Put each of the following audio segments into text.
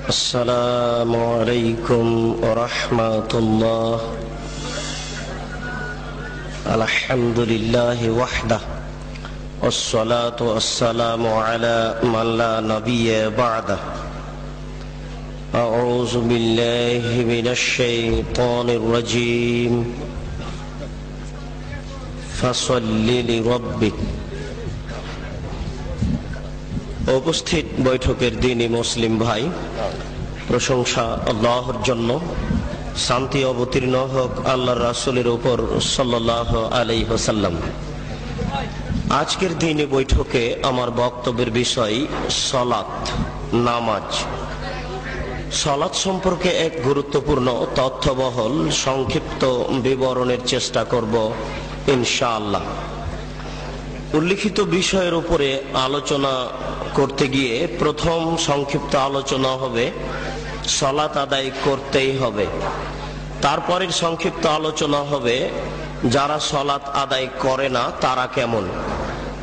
السلام عليكم ورحمة الله. الحمد لله وحده والصلاة والسلام على من لا نبي بعده. أعوذ بالله من الشيطان الرجيم. فصل لربك. উপস্থিত বৈঠকের দিনই মুসলিম ভাই, প্রশংসা আল্লাহর জন্য, শান্তি অবতীর্ণ হোক আল্লাহর রাসূলের উপর সাল্লাল্লাহু আলাইহি ওয়াসাল্লাম। আজকের দিনে বৈঠকে আমার বক্তব্যের বিষয় সালাত, নামাজ। সালাত সম্পর্কে এক গুরুত্বপূর্ণ তথ্যবহল সংক্ষিপ্ত বিবরণের চেষ্টা করব ইনশাআল্লাহ। উল্লিখিত বিষয়ের উপরে আলোচনা করতে গিয়ে প্রথম সংক্ষিপ্ত আলোচনা হবে সালাত আদায় করতেই হবে। তারপরের সংক্ষিপ্ত আলোচনা হবে যারা সালাত আদায় করে না তারা কেমন।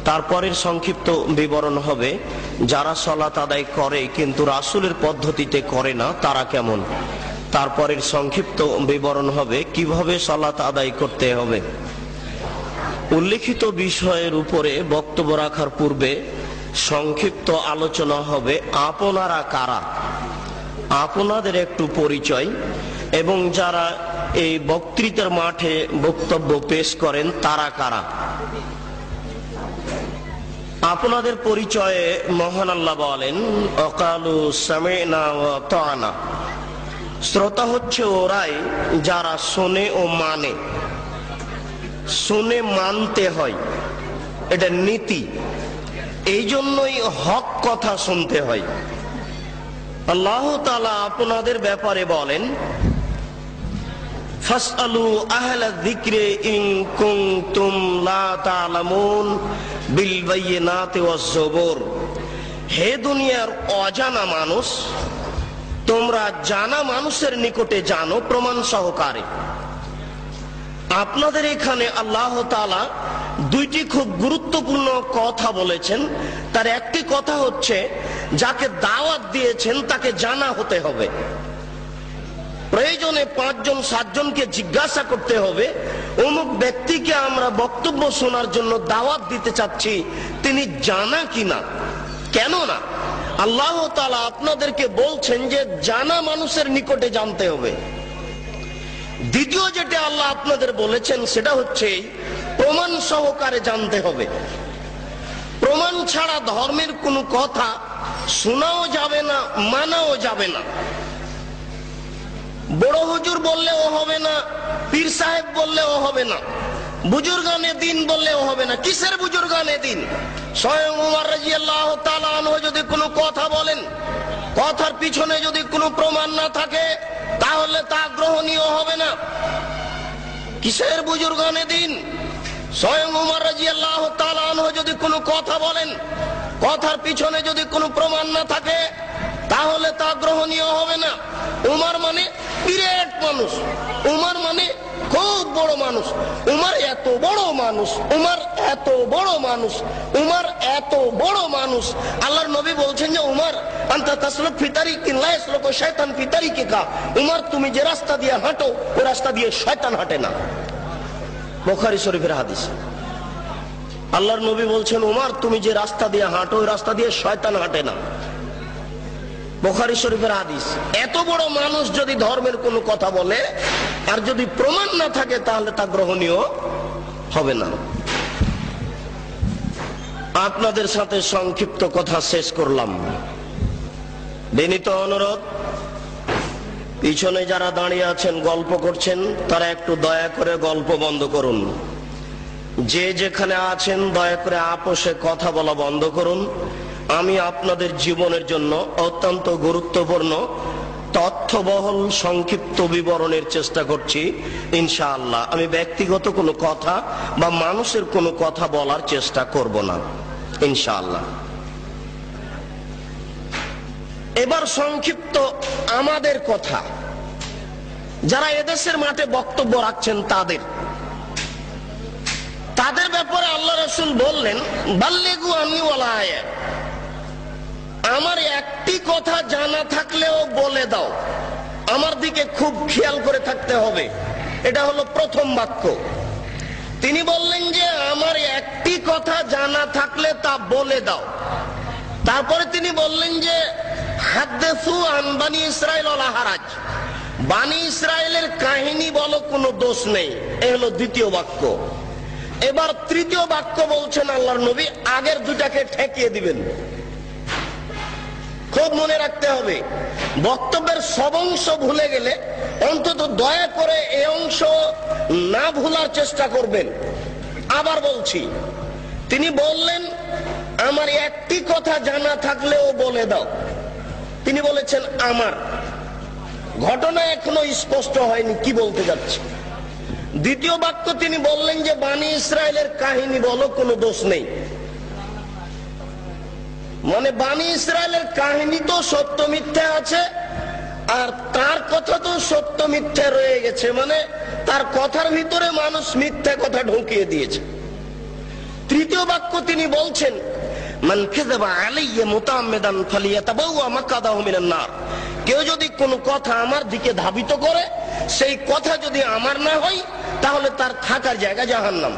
তারপরের সংক্ষিপ্ত বিবরণ হবে যারা সালাত আদায় করে কিন্তু রাসূলের পদ্ধতিতে করে না তারা কেমন। তারপরের সংক্ষিপ্ত বিবরণ হবে কিভাবে সালাত আদায় করতে হবে। উল্লিখিত বিষয়ের উপরে বক্তব্য রাখার পূর্বে সংক্ষিপ্ত আলোচনা হবে আপনারা কারা, আপনাদের একটু পরিচয়, এবং যারা এই বক্তৃতার মাঠে বক্তব্য পেশ করেন তারা কারা। আপনাদের পরিচয়ে মহান আল্লাহ বলেন ওয়াকালু সামি'না ওয়া আতা'না। শ্রোতা হচ্ছে ওরাই যারা শোনে ও মানে। শুনে মানতে হয়, এটা নীতি। এই জন্যই হক কথা শুনতে হয়। আল্লাহ তাআলা আপনাদের ব্যাপারে বলেন ফাসআলু আহলা যিকরি ইন কুনতুম লা তা'লামুন বিল বায়িনাতি ওয়াজ জুবুর। হে দুনিয়ার অজানা মানুষ, তোমরা জানা মানুষের নিকটে জানো প্রমাণ সহকারে। আপনাদের এখানে আল্লাহ তাআলা দুইটি খুব গুরুত্বপূর্ণ কথা বলেছেন। তার একটি কথা হচ্ছে যাকে দাওয়াত দিয়েছেন তাকে জানা হতে হবে। প্রয়োজনে 5 জন 7 জনকে জিজ্ঞাসা করতে হবে অমুক ব্যক্তিকে আমরা বক্তব্য শোনার জন্য দাওয়াত দিতে চাচ্ছি, তিনি জানা কিনা। কেননা আল্লাহ তাআলা আপনাদেরকে বলছেন যে জানা মানুষের নিকটে জানতে হবে। দ্বিতীয় যেটা আল্লাহ আপনাদের বলেছেন সেটা হচ্ছে প্রমাণ সহকারে জানতে হবে। প্রমাণ ছাড়া ধর্মের কোনো কথা শোনাও যাবে না, মানাও যাবে না। বড় হুজুর বললেও হবে না, পীর সাহেব বললেও হবে না, বুজুর্গানে দিন বললেও হবে না। কিসের বুজুর্গানে দিন? স্বয়ং ওমর রাদিয়াল্লাহু তাআলা আনহু যদি কোনো কথা বলেন, কথার পিছনে যদি কোনো প্রমাণ না থাকে তাহলে তা গ্রহণীয় হবে না। কিসের বুজুর্গানে দিন? স্বয়ং ওমর রাদিয়াল্লাহু তাআলা আনহু যদি কোনো কথা বলেন, কথার পিছনে যদি কোনো প্রমাণ না থাকে তাহলে তা গ্রহণীয় হবে না। উমর মানে বিরাট মানুষ, উমর মানে খুব বড় মানুষ, উমর এত বড় মানুষ, উমর এত বড় মানুষ, উমর এত বড় মানুষ। আল্লাহর নবী বলছেন যে উমর আনতা তাসলুক ফি তারিকিন লা ইয়াসলুকু শাইতান ফি তারিকিকা। উমর তুমি যে রাস্তা দিয়ে হাঁটো ওই রাস্তা দিয়ে শয়তান হাঁটে না। বুখারী শরীফের হাদিস। আল্লাহর নবী বলছেন উমর তুমি যে রাস্তা দিয়ে হাঁটো ওই রাস্তা দিয়ে শয়তান হাঁটে না। বুখারী শরীফের হাদিস। এত বড় মানুষ যদি ধর্মের কোনো কথা বলে আর যদি প্রমাণ না থাকে তাহলে তা গ্রহণীয় হবে না। আপনাদের সাথে সংক্ষিপ্ত কথা শেষ করলাম। বিনীত অনুরোধ, পিছনে যারা দাঁড়িয়ে আছেন গল্প করছেন তারা একটু দয়া করে গল্প বন্ধ করুন। যে যেখানে আছেন দয়া করে আপোষে কথা বলা বন্ধ করুন। আমি আপনাদের জীবনের জন্য অত্যন্ত গুরুত্বপূর্ণ তথ্যবহল সংক্ষিপ্ত বিবরণের চেষ্টা করছি ইনশাআল্লাহ। আমি ব্যক্তিগত কোনো কথা বা মানুষের কোনো কথা বলার চেষ্টা করব না ইনশাআল্লাহ। এবার সংক্ষিপ্ত আমাদের কথা, যারা এদেশের মাঠে বক্তব্য রাখছেন তাদের ব্যাপারে আল্লাহ রাসূল বললেন বাল্লিগু আন্নী ওয়ালা আয়া। আমার একটা একটি কথা জানা থাকলেও বলে দাও, আমার দিকে খুব খেয়াল করে থাকতে হবে। এটা হলো প্রথম বাক্য। তিনি বললেন যে আমার একটি কথা জানা থাকলে তা বলে দাও। তারপরে তিনি বললেন যে হাদ্দেসু আন বানি ইসরাইল ওয়ালা হারাজ, বানি ইসরায়েলের কাহিনী বলো, কোনো দোষ নেই। এ হলো দ্বিতীয় বাক্য। এবার তৃতীয় বাক্য বলছেন আল্লাহর নবী, আগের দুটাকে ঠেকিয়ে দিবেন। খুব মনে রাখতে হবে, বক্তব্যের সব অংশ ভুলে গেলে অন্তত দয়া করে এই অংশ না ভুলার চেষ্টা করবেন। আবার বলছি, তিনি বললেন আমার একটি কথা জানা থাকলেও বলে দাও। তিনি বলেছেন আমার। ঘটনা এখনো স্পষ্ট হয়নি কি বলতে যাচ্ছে। দ্বিতীয় বাক্য তিনি বললেন যে বানি ইসরায়েলের কাহিনী বলো, কোনো দোষ নেই। মানে বানি ইসরায়েলের কাহিনী তো সত্য মিথ্যা আছে, আর তার কথা তো সত্য মিথ্যা রয়ে গেছে। মানে তার কথার ভিতরে মানুষ মিথ্যা কথা ঢুকিয়ে দিয়েছে। তৃতীয় বাক্য তিনি বলছেন মান কাযাবা আলাইয়া মুতাআম্মিদান ফালিয়াতাবাওয়া মাকআদাহু মিনান নার, কেউ যদি কোনো কথা আমার দিকে ধাবিত করে, সেই কথা যদি আমার না হয়, তাহলে তার থাকার জায়গা জাহান্নাম।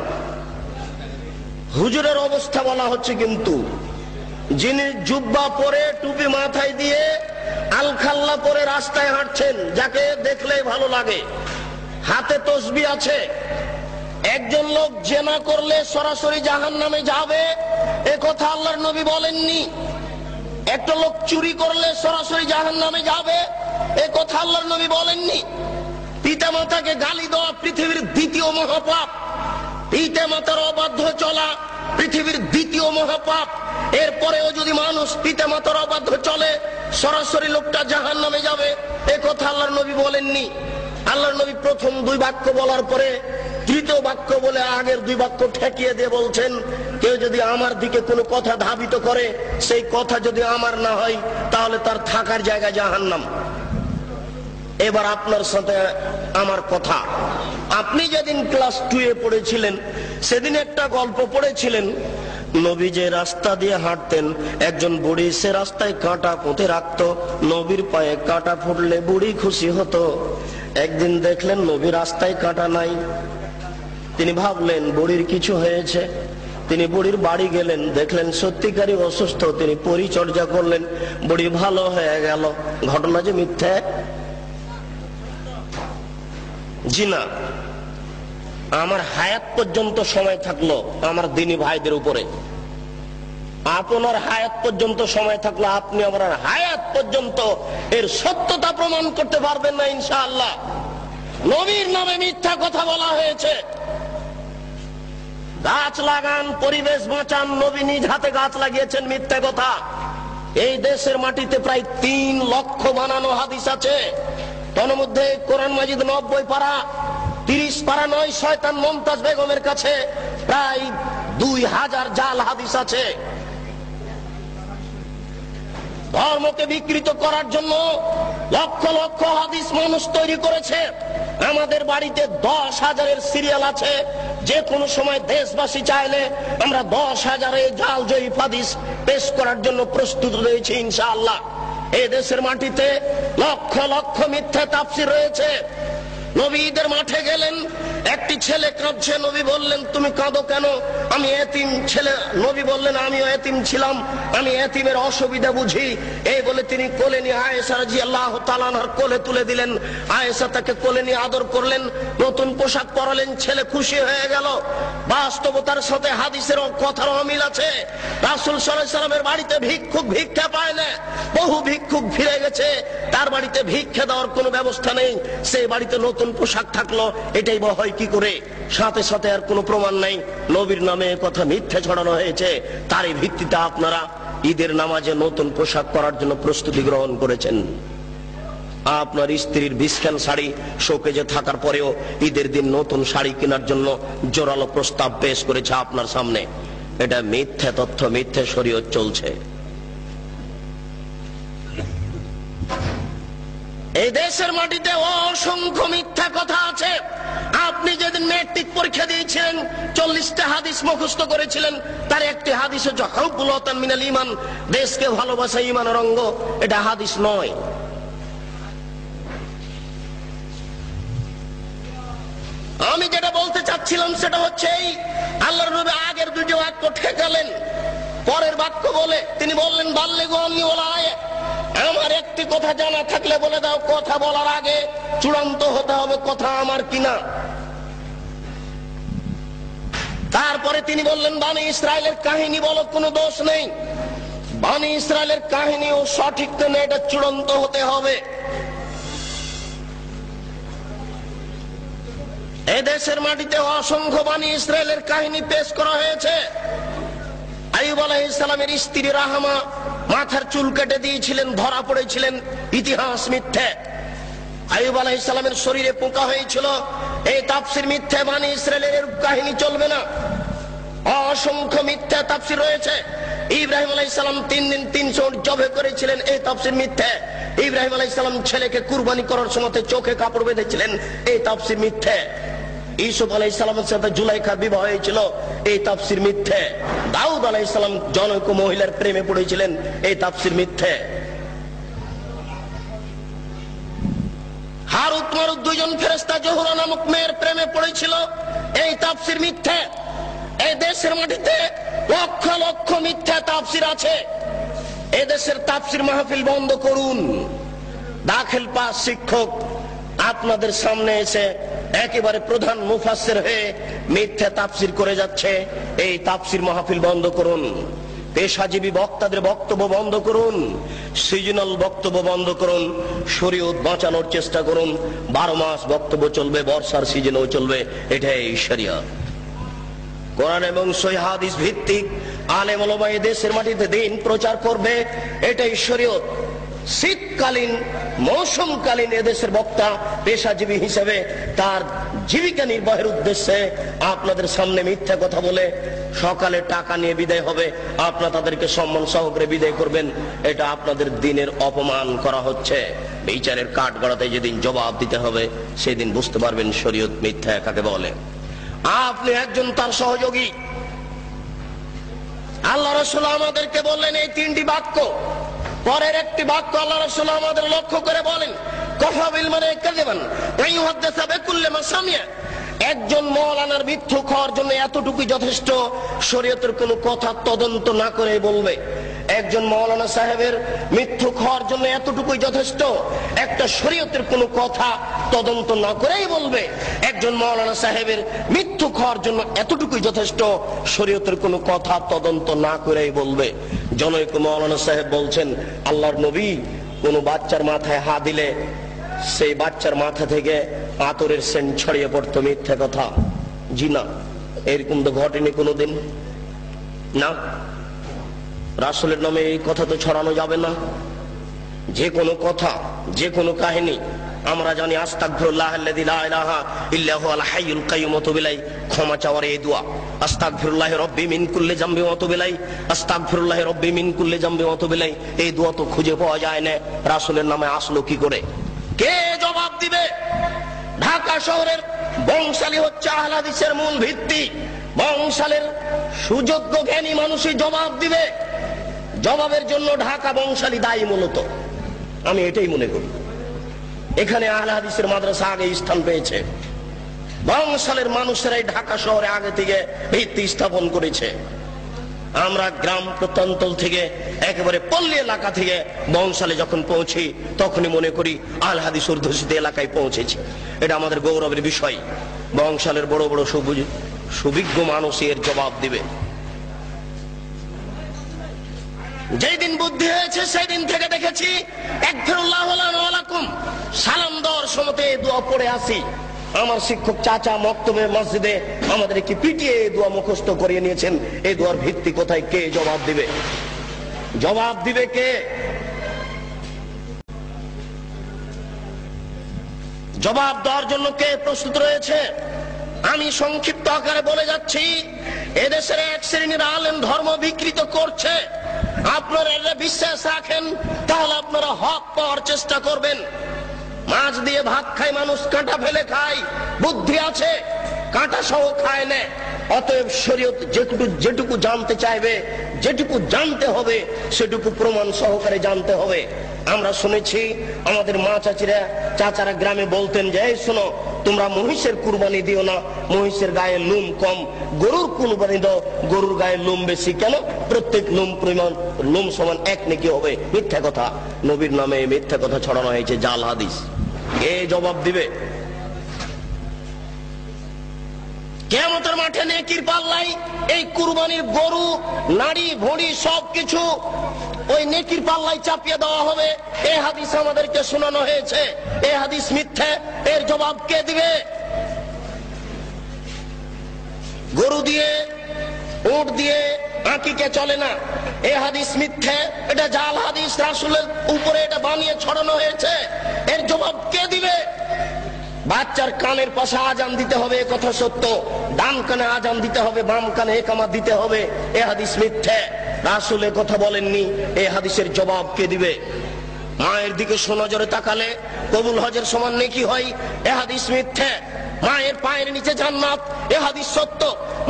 হুজুরের অবস্থা বলা হচ্ছে, কিন্তু যিনি জুব্বা পরে টুপি মাথায় দিয়ে আলখাল্লা পরে রাস্তায় হাঁটছেন, যাকে দেখলেই ভালো লাগে, হাতে তসবিহ আছে। একজন লোক জেনা করলে সরাসরি জাহান্নামে যাবে, এ কথা আল্লাহর নবী বলেননি। একটা লোক চুরি করলে সরাসরি জাহান্নামে যাবে, এ কথা আল্লাহর নবী বলেননি। পিতামাতাকে গালি দেওয়া পৃথিবীর দ্বিতীয় মহাপাপ, পিতামাতার অবাধ্য চলা পৃথিবীর দ্বিতীয় মহাপাপ। এরপরেও যদি মানুষ পিতামাতার অবাধ্য চলে, সরাসরি লোকটা জাহান্নামে যাবে, এ কথা আল্লাহর নবী বলেননি। আল্লাহর নবী প্রথম দুই বাক্য বলার পরে তৃতীয় বাক্য বলে আগের দুই বাক্য ঠেকিয়ে দিয়ে বলছেন, কেউ যদি আমার দিকে কোনো কথা ধাবিত করে, সেই কথা যদি আমার না হয়, তাহলে তার থাকার জায়গা জাহান্নাম। এবার আপনার সাথে আমার কথা, আপনি যেদিন ক্লাস 2 পড়েছিলেন, সেদিন একটা গল্প পড়েছিলেন। নবী যে রাস্তা দিয়ে হাঁটতেন, একজন বুড়ি সে রাস্তায় কাঁটা পুঁতে রাখতো। নবীর পায়ে কাঁটা ফুটলে বুড়ি খুশি হতো। একদিন দেখলেন নবী রাস্তায় কাঁটা নাই। তিনি ভাবলেন বুড়ির কিছু হয়েছে। তিনি বুড়ির বাড়ি গেলেন, দেখলেন সত্যিকারই অসুস্থ। তিনি পরিচর্যা করলেন, বুড়ি ভালো হয়ে গেল। ঘটনা যে মিথ্যা? জি না। আমার হায়াত পর্যন্ত সময় থাকলো আমার দিনী ভাইদের উপরে, আপনার হায়াত পর্যন্ত সময় থাকলো আপনি আমার হায়াত পর্যন্ত এর সত্যতা প্রমাণ করতে পারবেন না ইনশাআল্লাহ। নবীর নামে মিথ্যা কথা বলা হয়েছে। গাছ লাগান, পরিবেশ বাঁচান, নবী নিজ হাতে গাছ লাগিয়েছেন, মিথ্যা কথা। এই দেশের মাটিতে প্রায় 3 লক্ষ বানানো হাদিস আছে। তন্মধ্যে কোরআন মাজিদ 90 পারা, 30 পারা নয়, শয়তান মুমতাজ বেগমের কাছে প্রায় 2000 জাল হাদিস আছে। ধর্মকে বিকৃত করার জন্য লক্ষ লক্ষ হাদিস মানুষ তৈরি করেছে। আমাদের বাড়িতে 10,000-এর সিরিয়াল আছে। যে কোনো সময় দেশবাসী চাইলে আমরা 10,000 জাল জয়ীফ হাদিস পেশ করার জন্য প্রস্তুত রয়েছি ইনশাআল্লাহ। এই দেশের মাটিতে লক্ষ লক্ষ মিথ্যা তাফসীর রয়েছে। নবী ঈদের মাঠে গেলেন, একটি ছেলে কাঁদছে। নবী বললেন তুমি কাঁদো কেন? আমি এতিম ছেলে। নবী বললেন আমিও এতিম ছিলাম, আমি এতিমের অসুবিধা বুঝি। এই বলে তিনি কোলে নিয়ে আয়েশা রাদিয়াল্লাহু তাআলা আনহার কোলে তুলে দিলেন। আয়েশা তাকে কোলে নিয়ে আদর করলেন, নতুন পোশাক পরালেন। ছেলে খুশি হয়ে গেল। বাস্তবতার সাথে হাদিসের কথার অমিল আছে। রাসূল সাল্লাল্লাহু আলাইহি সাল্লামের বাড়িতে ভিক্ষুক ভিক্ষা পায় না। বহু ভিক্ষুক ফিরে গেছে, তার বাড়িতে ভিক্ষা দেওয়ার কোনো ব্যবস্থা নেই। সেই বাড়িতে নতুন পোশাক থাকলো, এটাই বা হয় কি করে? সাথে সাথে আর কোনো প্রমাণ নাই। নবীর নামে কথা মিথ্যা ছড়ানো হয়েছে। তারই ভিত্তিতে আপনারা ঈদের নামাজে নতুন পোশাক পরার জন্য প্রস্তুতি গ্রহণ করেছেন। আপনার স্ত্রীর বিছখান শাড়ি শোকেজে থাকার পরেও ঈদের দিন নতুন শাড়ি কেনার জন্য জোরালো প্রস্তাব পেশ করেছে আপনার সামনে। এটা মিথ্যা তথ্য, মিথ্যা শরীয়ত চলছে। এই দেশের মাটিতে অসংখ্য মিথ্যা কথা আছে। আপনি যেদিন ম্যাট্রিক পরীক্ষা দিয়েছিলেন 40টা হাদিস মুখস্থ করেছিলেন, তার একটি হাদিস হচ্ছে হুব্বুল ওয়াতান মিনাল ঈমান, দেশকে ভালোবাসা ঈমানের অঙ্গ। এটা হাদিস নয়। আমি যেটা বলতে চাচ্ছিলাম সেটা হচ্ছে এই, আল্লাহর নবী আগের দুটি বাক্য ঠেকালেন, পরের বাক্য বলে তিনি বললেন বাল্লিগু আন্নী ওয়ালা আয়া, আমার একটি কথা জানা থাকলে বলে দাও। কথা বলার আগে চূড়ান্ত হতে হবে কথা আমার কিনা। তারপরে তিনি বললেন বনী ইসরাইলের কাহিনী বলো, কোনো দোষ নেই। বনী ইসরাইলের কাহিনীও সঠিক তো না, এটা চূড়ান্ত হতে হবে। এই দেশের মাটিতে অসংখ্য বনী ইসরাইলের কাহিনী পেশ করা হয়েছে। আইয়ুব আলাইহিস সালামের স্ত্রী রাহমা মাথার চুল কেটে দিয়েছিলেন, ধরা পড়েছিলেন, ইতিহাস মিথ্যে। আইয়ুব আলাইহিস সালামের শরীরে পোকা হয়েছিল, এই তাফসীর মিথ্যে। বনী ইসরাইলের এরূপ কাহিনী চলবে না। অসংখ্য মিথ্যা তাফসীর রয়েছে। ইব্রাহিম আলাইহিস সালাম 3 দিন 300 উট জবে করেছিলেন, এই তাফসীর মিথ্যে। ইব্রাহিম আলাইহিস সালাম ছেলেকে কুরবানি করার সময় চোখে কাপড় বেঁধেছিলেন, এই তাফসীর মিথ্যে। ইউসুফ আলাইহিস সালামের সাথে জুলাইখার বিবাহ হয়েছিল, এই তাফসীর মিথ্যে। দাউদ আলাইহিস সালাম জনৈক মহিলার প্রেমে পড়েছিলেন, এই তাফসীর মিথ্যে। হারুত মারুত দুইজন ফেরেশতা জোহরা নামক মেয়ের প্রেমে পড়েছিল, এই তাফসীর মিথ্যে। এই দেশের মাটিতে লক্ষ লক্ষ মিথ্যা তাফসীর আছে। এই দেশের তাফসীর মাহফিল বন্ধ করুন। দাখিল পাস শিক্ষক আপনাদের সামনে এসে একেবারে প্রধান মুফাসসির হয়ে মিথ্যা তাফসীর করে যাচ্ছে। এই তাফসীর মাহফিল বন্ধ করুন। পেশাজীবী বক্তাদের বক্তব্য বন্ধ করুন, সিজনাল বক্তব্য বন্ধ করুন, শরীয়ত বাঁচানোর চেষ্টা করুন। 12 মাস বক্তব্য চলবে, বর্ষার সিজনেও চলবে, এটাই শরিয়ত। কোরআন এবং সহিহ হাদিস ভিত্তিক আলেম ওলামা এই দেশের মাটিতে দিন প্রচার করবে, এটাই শরীয়ত। শীতকালীন মৌসুমকালীন এদেশের বক্তা পেশাজীবী হিসেবে তার জীবিকা নির্বাহের উদ্দেশ্যে আপনাদের সামনে মিথ্যা কথা বলে সকালে টাকা নিয়ে বিদায় হবে, আপনারা তাদেরকে সম্মান সহকারে বিদায় করবেন। এটা আপনাদের দিনের অপমান করা হচ্ছে। বিচারের কাঠগড়াতে যেদিন জবাব দিতে হবে সেদিন বুঝতে পারবেন শরীয়ত মিথ্যা কাকে বলে। আপনি একজন তার সহযোগী। আল্লাহ রাসূল আমাদেরকে বললেন এই 3টি বাক্য, পরের একটি বাক্য আল্লাহ রাসূল আমাদের লক্ষ্য করে বলেন কাফা বিল মারই কাযিবান ওয়া ইউহাদ্দিসু বিকুল্লি মা সামিআ। একজন মাওলানার মিথ্যুক হওয়ার জন্য এতটুকুই যথেষ্ট, শরীয়তের কোনো কথা তদন্ত না করে বলবে। একজন মাওলানা সাহেবের মিথ্যুক হওয়ার জন্য এতটুকুই যথেষ্ট, একটা শরীয়তের কোনো কথা তদন্ত না করেই বলবে। একজন মাওলানা সাহেবের মিথ্যুক হওয়ার জন্য এতটুকুই যথেষ্ট, শরীয়তের কোনো কথা তদন্ত না করেই বলবে। জনৈক মাওলানা সাহেব বলছেন আল্লাহর নবী কোন বাচ্চার মাথায় হাত দিলে সেই বাচ্চার মাথা থেকে আতরের সেন্ট ছড়িয়ে পড়তো, মিথ্যা কথা। জি না, এরকম তো ঘটেনি কোনোদিন। না, রাসূলের নামে এই কথা তো ছড়ানো যাবে না। যে কোনো কথা, যে কোনো কাহিনী আমরা জানি আস্তাগফিরুল্লাহ আল্লাযী লা ইলাহা ইল্লা হুয়াল হাইয়ুল কাইয়্যুম, ক্ষমা চাওয়ার এই দোয়া। আস্তাগফিরুল্লাহ রব্বি মিন কুল্লি যামবি ওয়া আতুবু ইলাইহি, আস্তাগফিরুল্লাহ রব্বি মিন কুল্লি যামবি ওয়া আতুবু ইলাইহি। এই দোয়া তো খুঁজে পাওয়া যায় না, রাসূলের নামে আসলো কি করে? কে জবাব দিবে? ঢাকা শহরের বংশালী হচ্ছে আহলে হাদিসের মূল ভিত্তি। বংশালের সুযোগ্য জ্ঞানী মানুষই জবাব দিবে। জবাবের জন্য ঢাকা বংশালী দায়ী মূলত, আমি এটাই মনে করি। এখানে আহলে হাদিসের মাদ্রাসা আগে স্থান পেয়েছে। বংশালের মানুষেরাই ঢাকা শহরে আগে থেকে ভিত্তি স্থাপন করেছে। আমরা গ্রাম প্রত্যন্তল থেকে একেবারে পল্লী এলাকা থেকে বংশালে যখন পৌঁছি তখনই মনে করি আহলে হাদিস অধ্যুষিত এলাকায় পৌঁছেছি। এটা আমাদের গৌরবের বিষয়। বংশালের বড় বড় সুবিজ্ঞ মানুষ এর জবাব দিবে। যেই দিন বুদ্ধি হয়েছে সেই দিন থেকে দেখেছি একফিরুল্লাহ লানা ওয়া লাকুম সালাম দেওয়ার সময়তে এই দোয়া পড়ে আসি। আমার শিক্ষক চাচা মক্তবে মসজিদে আমাদেরকে পিটিয়ে এই দোয়া মুখস্থ করিয়ে নিয়েছেন। এই দোয়ার ভিত্তি কোথায়? কে জবাব দিবে? জবাব দিবে কে? জবাব দেওয়ার জন্য কে প্রস্তুত রয়েছে? আমি সংক্ষিপ্ত আকারে বলে যাচ্ছি, এদেশের এক শ্রেণীর আলেম ধর্ম বিকৃত করছে। আপনারা এটা বিশ্বাস রাখেন তাহলে আপনারা হক পাওয়ার চেষ্টা করবেন। মাছ দিয়ে ভাত খায় মানুষ, কাঁটা ফেলে খায়, বুদ্ধি আছে, কাঁটা সহ খায় না। অতএব শরীয়ত যেটুকু জানতে চাইবে, যেটুকু জানতে হবে, সেটুকু প্রমাণ সহকারে জানতে হবে। আমরা শুনেছি আমাদের মা চাচারা গ্রামে বলতেন যে, এই শোনো, তোমরা মহিষের কুরবানি দিও না, মহিষের গায়ে লোম কম, গরুর কুরবানি দাও, গরুর গায়ে লোম বেশি। কেন? প্রত্যেক লোম সমান এক নেকি হবে। মিথ্যা কথা, নবীর নামে মিথ্যা কথা ছড়ানো হয়েছে, জাল হাদিস। কে জবাব দিবে? কিয়ামতের মাঠে নেকির পাল্লাই এই কুরবানির গরু, নাড়ি ভুঁড়ি সবকিছু ওই নেকির পাল্লাই চাপিয়ে দেওয়া হবে। এই হাদিস আমাদেরকে শোনানো হয়েছে, এই হাদিস মিথ্যে। এর জবাব কে দিবে? গরু দিয়ে, উট দিয়ে আকিকে চলে না, এই হাদিস মিথ্যে, এটা জাল হাদিস, রাসূলের উপরে এটা বানিয়ে ছড়ানো হয়েছে। এর জবাব কে দিবে? বাচ্চার কানের পাশে আজান দিতে হবে, এ কথা সত্য। ডান কানে আজান দিতে হবে, বাম কানে একামত দিতে হবে, এ হাদিস মিথ্যে। রাসূল এ কথা বলেননি, এই হাদিসের জবাব কে দিবে? মায়ের দিকে সোনজরে তাকালে কবুল হজের সমান নেকি হয়, এ হাদিস মিথ্যে। মায়ের পায়ের নিচে জান্নাত, এ হাদিস সত্য।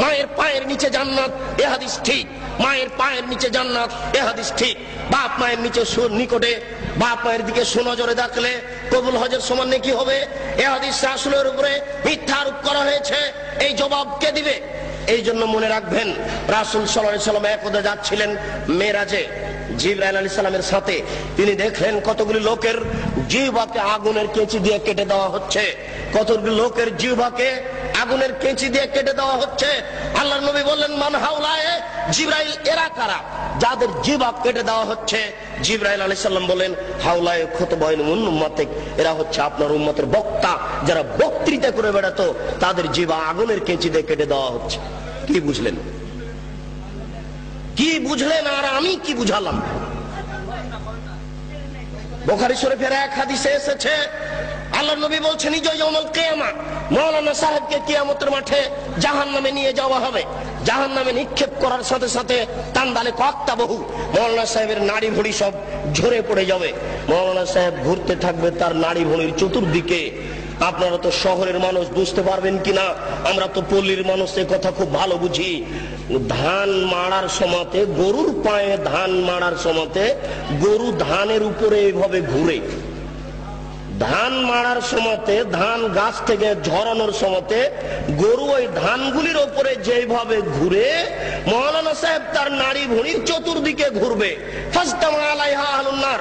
মায়ের পায়ের নিচে জান্নাত, এ হাদিস ঠিক। মায়ের পায়ের নিচে জান্নাত, এ হাদিস ঠিক। বাপ মায়ের নিকটে, বাপ মায়ের দিকে সুনজরে দেখলে কবুল হজের সমান নেকি হবে, এ হাদিস রাসূলের উপরে মিথ্যা আরোপ করা হয়েছে। এই জবাব কে দিবে? এই জন্য মনে রাখবেন, রাসূল সাল্লাল্লাহু আলাইহি ওয়াসাল্লাম একদা যাচ্ছিলেন মেরাজে জিবরাইল আলাইহিস সালামের সাথে। তিনি দেখলেন কতগুলি লোকের জিহ্বাকে আগুনের কেঁচি দিয়ে কেটে দেওয়া হচ্ছে, কতগুলি লোকের জিহ্বাকে আগুনের কেঁচি দিয়ে কেটে দেওয়া হচ্ছে। আল্লাহর নবী বললেন, মান হাউলায়ে? জিবরাইল, এরা কারা যাদের জিহ্বা কেটে দেওয়া হচ্ছে? জিবরাইল আলাইহিস সালাম বলেন, হাউলায়ে খুতবাইন মিন উম্মাতিক, এরা হচ্ছে আপনার উম্মতের বক্তা, যারা বক্তৃতা করে বেড়াতো, তাদের জিহ্বা আগুনের কেঁচি দিয়ে কেটে দেওয়া হচ্ছে। কি বুঝলেন? কি বুঝলেন? আর আমি কি বুঝালাম? বুখারী শরীফের এক হাদিসে এসেছে, আল্লাহর নবী বলছেন, ইয়াউমুল কিয়ামা, মাওলানা সাহেবকে কিয়ামতের মাঠে জাহান্নামে নিয়ে যাওয়া হবে। জাহান্নামে নিক্ষেপ করার সাথে সাথে তান্দালে কক্তা বহু, মাওলানা সাহেবের নাড়ি ভুঁড়ি সব ঝরে পড়ে যাবে। মাওলানা সাহেব ঘুরতে থাকবে তার নাড়ি ভুঁড়ির চতুর্দিকে। আপনারা তো শহরের মানুষ, বুঝতে পারবেন কিনা, আমরা তো পল্লীর মানুষ, এ কথা খুব ভালো বুঝি। ধান মাড়ার সময়তে, গরুর পায়ে ধান মাড়ার সময়তে গরু ধানের উপরে এইভাবে ঘুরে। ধান মাড়ার সময়তে, ধান গাছ থেকে ঝরানোর সময়তে গরু ওই ধানগুলির উপরে যেভাবে ঘুরে, মাওলানা সাহেব তার নাড়ি ভুঁড়ির চতুর্দিকে ঘুরবে। ফাজতামা আলাইহা আহলুন নার,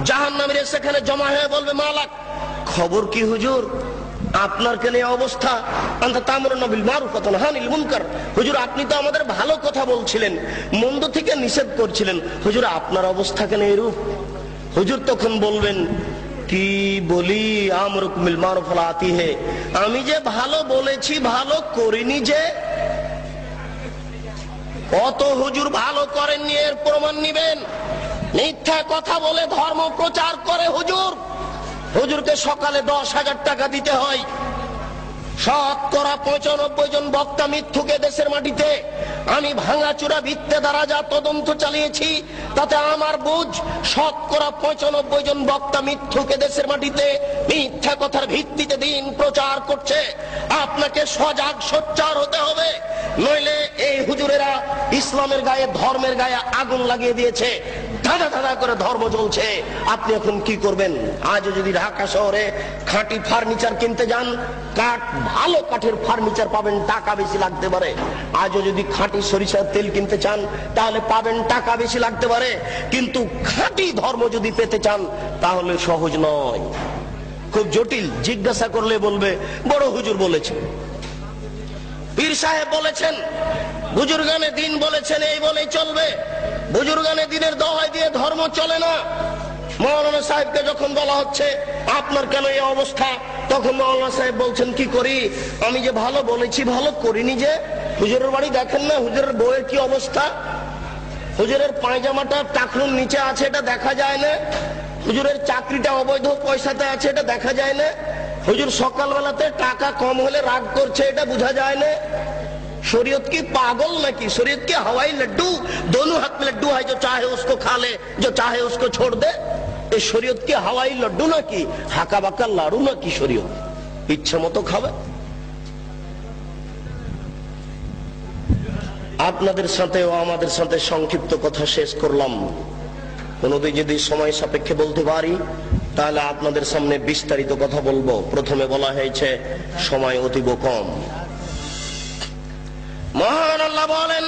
জাহান্নামীরা সেখানে জমা হয়ে বলবে, মালাক, খবর কি হুজুর, আপনার কেন এই অবস্থা? আনতা তা'মুরুনা বিল মারুফ ওয়া তানহানা আনিল মুনকার, হুজুর আপনি তো আমাদের ভালো কথা বলছিলেন, মন্দ থেকে নিষেধ করছিলেন, হুজুর আপনার অবস্থা কেন এরূপ? হুজুর তখন বলবেন, কি বলি, আমরুকুম বিল মারুফ ওয়া লা আতিহি, আমি যে ভালো বলেছি ভালো করিনি যে। কত হুজুর ভালো করেননি, এর প্রমাণ নিবেন। মিথ্যা কথা বলে ধর্ম প্রচার করে হুজুর, হুজুরকে সকালে 10,000 টাকা দিতে হয়। শতকরা 95 জন বক্তা মিথ্যুকে দেশের মাটিতে, আমি ভাঙাচুরা ভিত্তে দ্বারা যা তদন্ত চালিয়েছি তাতে আমার বুঝ, শতকরা 95 জন বক্তা মিথ্যুকে দেশের মাটিতে মিথ্যা কথার ভিত্তিতে দিন প্রচার করছে। আপনাকে সজাগ সোচ্চার হতে হবে, নইলে এই হুজুরেরা ইসলামের গায়ে, ধর্মের গায়ে আগুন লাগিয়ে দিয়েছে, ধাঁধা ধাঁধা করে ধর্ম চলছে। আপনি এখন কি করবেন? আজও যদি ঢাকা শহরে খাঁটি ফার্নিচার কিনতে যান, কাঠ, ভালো কাঠের ফার্নিচার পাবেন, টাকা বেশি লাগতে পারে। আজও যদি খাঁটি সরিষার তেল কিনতে চান, তাহলে পাবেন, টাকা বেশি লাগতে পারে। কিন্তু খাঁটি ধর্ম যদি পেতে চান, তাহলে সহজ নয়, খুব জটিল। জিজ্ঞাসা করলে বলবে বড় হুজুর বলেছেন, পীর সাহেব বলেছেন, বুজুর্গানে দিন বলেছেন, এই বলেই চলবে। বুজুর্গানে দিনের দোহাই দিয়ে ধর্ম চলে না। মাওলানা সাহেবকে যখন বলা হচ্ছে আপনার কেন এই অবস্থা, তখন মাওলানা সাহেব বলছেন, কি করি, আমি যে ভালো বলেছি ভালো করিনি যে। হুজুরের বাড়ি দেখেন না, হুজুরের বউয়ের কি অবস্থা, হুজুরের পায়জামাটা টাকনুর নিচে আছে, এটা দেখা যায় না। হুজুরের চাকরিটা অবৈধ পয়সাতে আছে, এটা দেখা যায় না। হুজুর সকালবেলাতে টাকা কম হলে রাগ করছে, এটা বোঝা যায় না। शरीयत की पागल नाकि? शरीयत के हवाई लड्डू, दोनों हाथ में लड्डू है, जो चाहे उसको खा ले, जो चाहे उसको छोड़ दे। এ শরীয়ত কি হাওয়াই লড্ডু নাকি, হাকা বাকা লাড়ু নাকি শরীয়ত? ইচ্ছা মতো খাবে। আপনাদের সাথে ও আমাদের সাথে সংক্ষিপ্ত কথা শেষ করলাম। কোনদিন যদি সময় সাপেক্ষে বলতে পারি তাহলে আপনাদের সামনে বিস্তারিত কথা বলবো। প্রথমে বলা হয়েছে সময় অতীব কম। মহান আল্লাহ বলেন,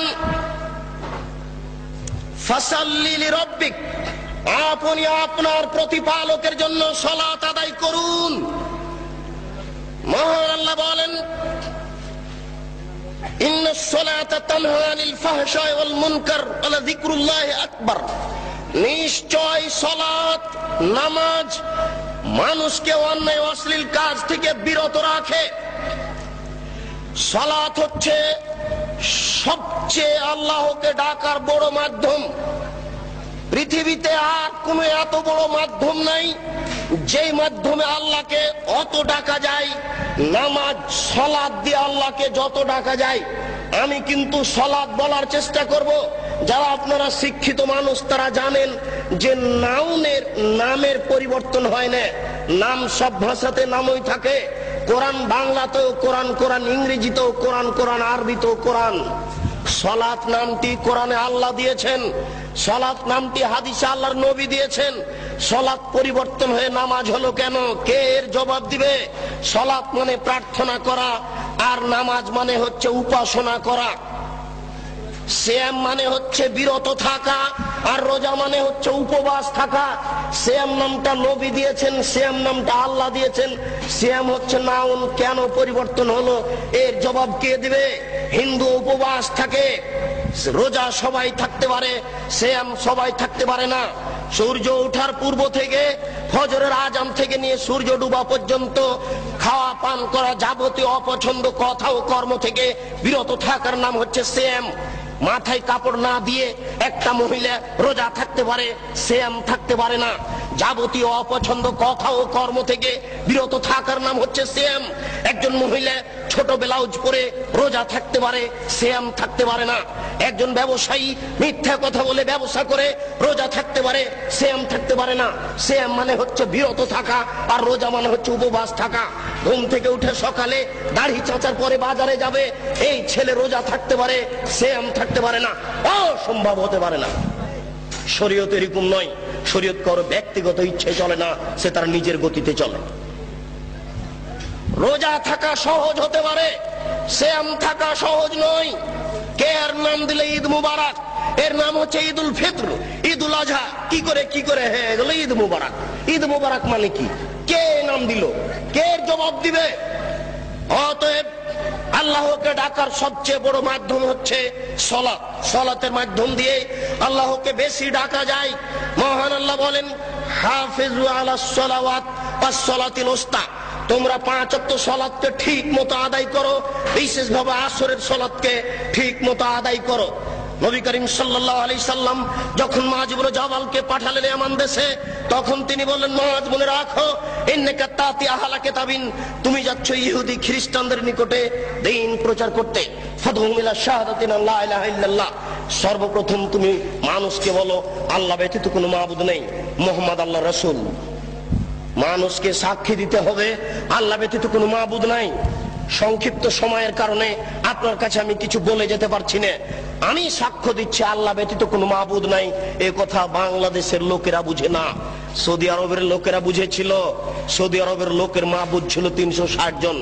ফাসাল্লি লিরাব্বিক, আপনি আপনার প্রতিপালকের জন্য সালাত আদায় করুন। মহান আল্লাহ বলেন, ইন্নাস সালাতা তানহা আনিল ফাহশাই ওয়াল মুনকার ওয়া লাযিকরুল্লাহি আকবার। নিশ্চয় সালাত, নামাজ মানুষকে অন্যায় অশ্লীল কাজ থেকে বিরত রাখে। সালাত হচ্ছে সবচেয়ে আল্লাহকে ডাকার বড় মাধ্যম। পৃথিবীতে আর কোনো এত বড় মাধ্যম নাই যেই মাধ্যমে আল্লাহকে অত ডাকা যায়। নামাজ, সালাত দিয়ে আল্লাহকে যত ডাকা যায়। আমি কিন্তু সালাত বলার চেষ্টা করব। যারা আপনারা শিক্ষিত মানুষ তারা জানেন যে নামের পরিবর্তন হয় না। নাম সব ভাষাতে নামই থাকে। কোরআন বাংলাতেও কোরআন, কোরআন ইংরেজিতেও কোরআন, কোরআন আরবিতেও কোরআন। সালাত নামটি কোরআনে আল্লাহ দিয়েছেন, সালাত নামটি হাদিসে আল্লাহর নবী দিয়েছেন। সালাত পরিবর্তন হয়ে নামাজ হলো কেন? কে এর জবাব দিবে? সালাত মানে প্রার্থনা করা, আর নামাজ মানে হচ্ছে উপাসনা করা। সিয়াম মানে হচ্ছে বিরত থাকা, আর রোজা মানে হচ্ছে উপবাস থাকা। সিয়াম নামটা নবী দিয়েছেন, সিয়াম নামটা আল্লাহ দিয়েছেন। সিয়াম হচ্ছে নাউন, কেন পরিবর্তন হলো এর জবাব কে দিবে? হিন্দু উপবাস থাকে, রোজা সবাই থাকতে পারে, সিয়াম সবাই থাকতে পারে না। সূর্য ওঠার পূর্ব থেকে ফজরের আজান থেকে নিয়ে সূর্য ডুবা পর্যন্ত খাওয়া পান করা যাবতীয় অপছন্দ কথা ও কর্ম থেকে বিরত থাকার নাম হচ্ছে সিয়াম। মাথায় কাপড় না দিয়ে একটা মহিলা রোজা থাকতে পারে, সিয়াম থাকতে পারে না। যাবতীয় অপছন্দ কথা ও কর্ম থেকে বিরত থাকার নাম হচ্ছে সিয়াম। একজন মহিলা ছোট ব্লাউজ পরে রোজা থাকতে পারে, সিয়াম থাকতে পারে না। একজন ব্যবসায়ী মিথ্যা কথা বলে ব্যবসা করে রোজা থাকতে পারে, সিয়াম থাকতে পারে না। সিয়াম মানে হচ্ছে বিরত থাকা, আর রোজা মানে হচ্ছে উপবাস থাকা। ঘুম থেকে উঠে সকালে দাড়ি চাঁচার পরে বাজারে যাবে, এই ছেলে রোজা থাকতে পারে, সিয়াম থাকতে পারে না। অসম্ভব হতে পারে না। শরীয়ত এরকম নয়। শরীয়ত কারো ব্যক্তিগত ইচ্ছে চলে না, সে তার নিজের গতিতে চলে। রোজা থাকা সহজ হতে পারে, সিয়াম থাকা সহজ নয়। কে এর নাম দিলে ঈদ মুবারক, এর নাম হচ্ছে ঈদুল ফিতর, ঈদুল আজহা। কি করে হয়ে গেল ঈদ মুবারক? ঈদ মুবারক মানে কি? কে নাম দিল? কে এর জবাব দিবে? অতএব আল্লাহকে ডাকার সবচেয়ে বড় মাধ্যম হচ্ছে সালাত। সালাতের মাধ্যম দিয়ে আল্লাহকে বেশি ডাকা যায়। মহান আল্লাহ বলেন, হাফিজু আলাস সালাওয়াত ওয়াস সালাতিল উস্তা। তোমরা 5 ওয়াক্ত সালাতকে ঠিক মতো আদায় করো, বিশেষভাবে আসরের সালাতকে ঠিক মতো আদায় করো। নবী করিম সাল্লাল্লাহু আলাইহি সাল্লাম যখন মুআয ইবনে জাবালকে পাঠালেন ইয়ামান দেশে, তখন তিনি বললেন, মুআয মনে রাখো, ইন্নাকা তাতি আহলা কিতাবিন, তুমি যাচ্ছ ইহুদি খ্রিস্টানদের নিকটে দ্বীন প্রচার করতে। ফাদহুম ইলা শাহাদাতি লা ইলাহা ইল্লাল্লাহ, সর্বপ্রথম তুমি মানুষকে বলো আল্লাহ ব্যতীত কোনো মাবুদ নেই, মুহাম্মদ আল্লাহর রাসূল। মানুষকে সাক্ষী দিতে হবে আল্লাহ ব্যতীত কোনো মাবুদ নাই। সংক্ষিপ্ত সময়ের কারণে আপনার কাছে আমি কিছু বলে যেতে পারছি না। আমি সাক্ষ্য দিচ্ছি আল্লাহ ব্যতীত কোনো মাবুদ নাই। এ কথা বাংলাদেশের লোকেরা বুঝে না, সৌদি আরবের লোকেরা বুঝেছিল। সৌদি আরবের লোকের মাবুদ ছিল 360 জন।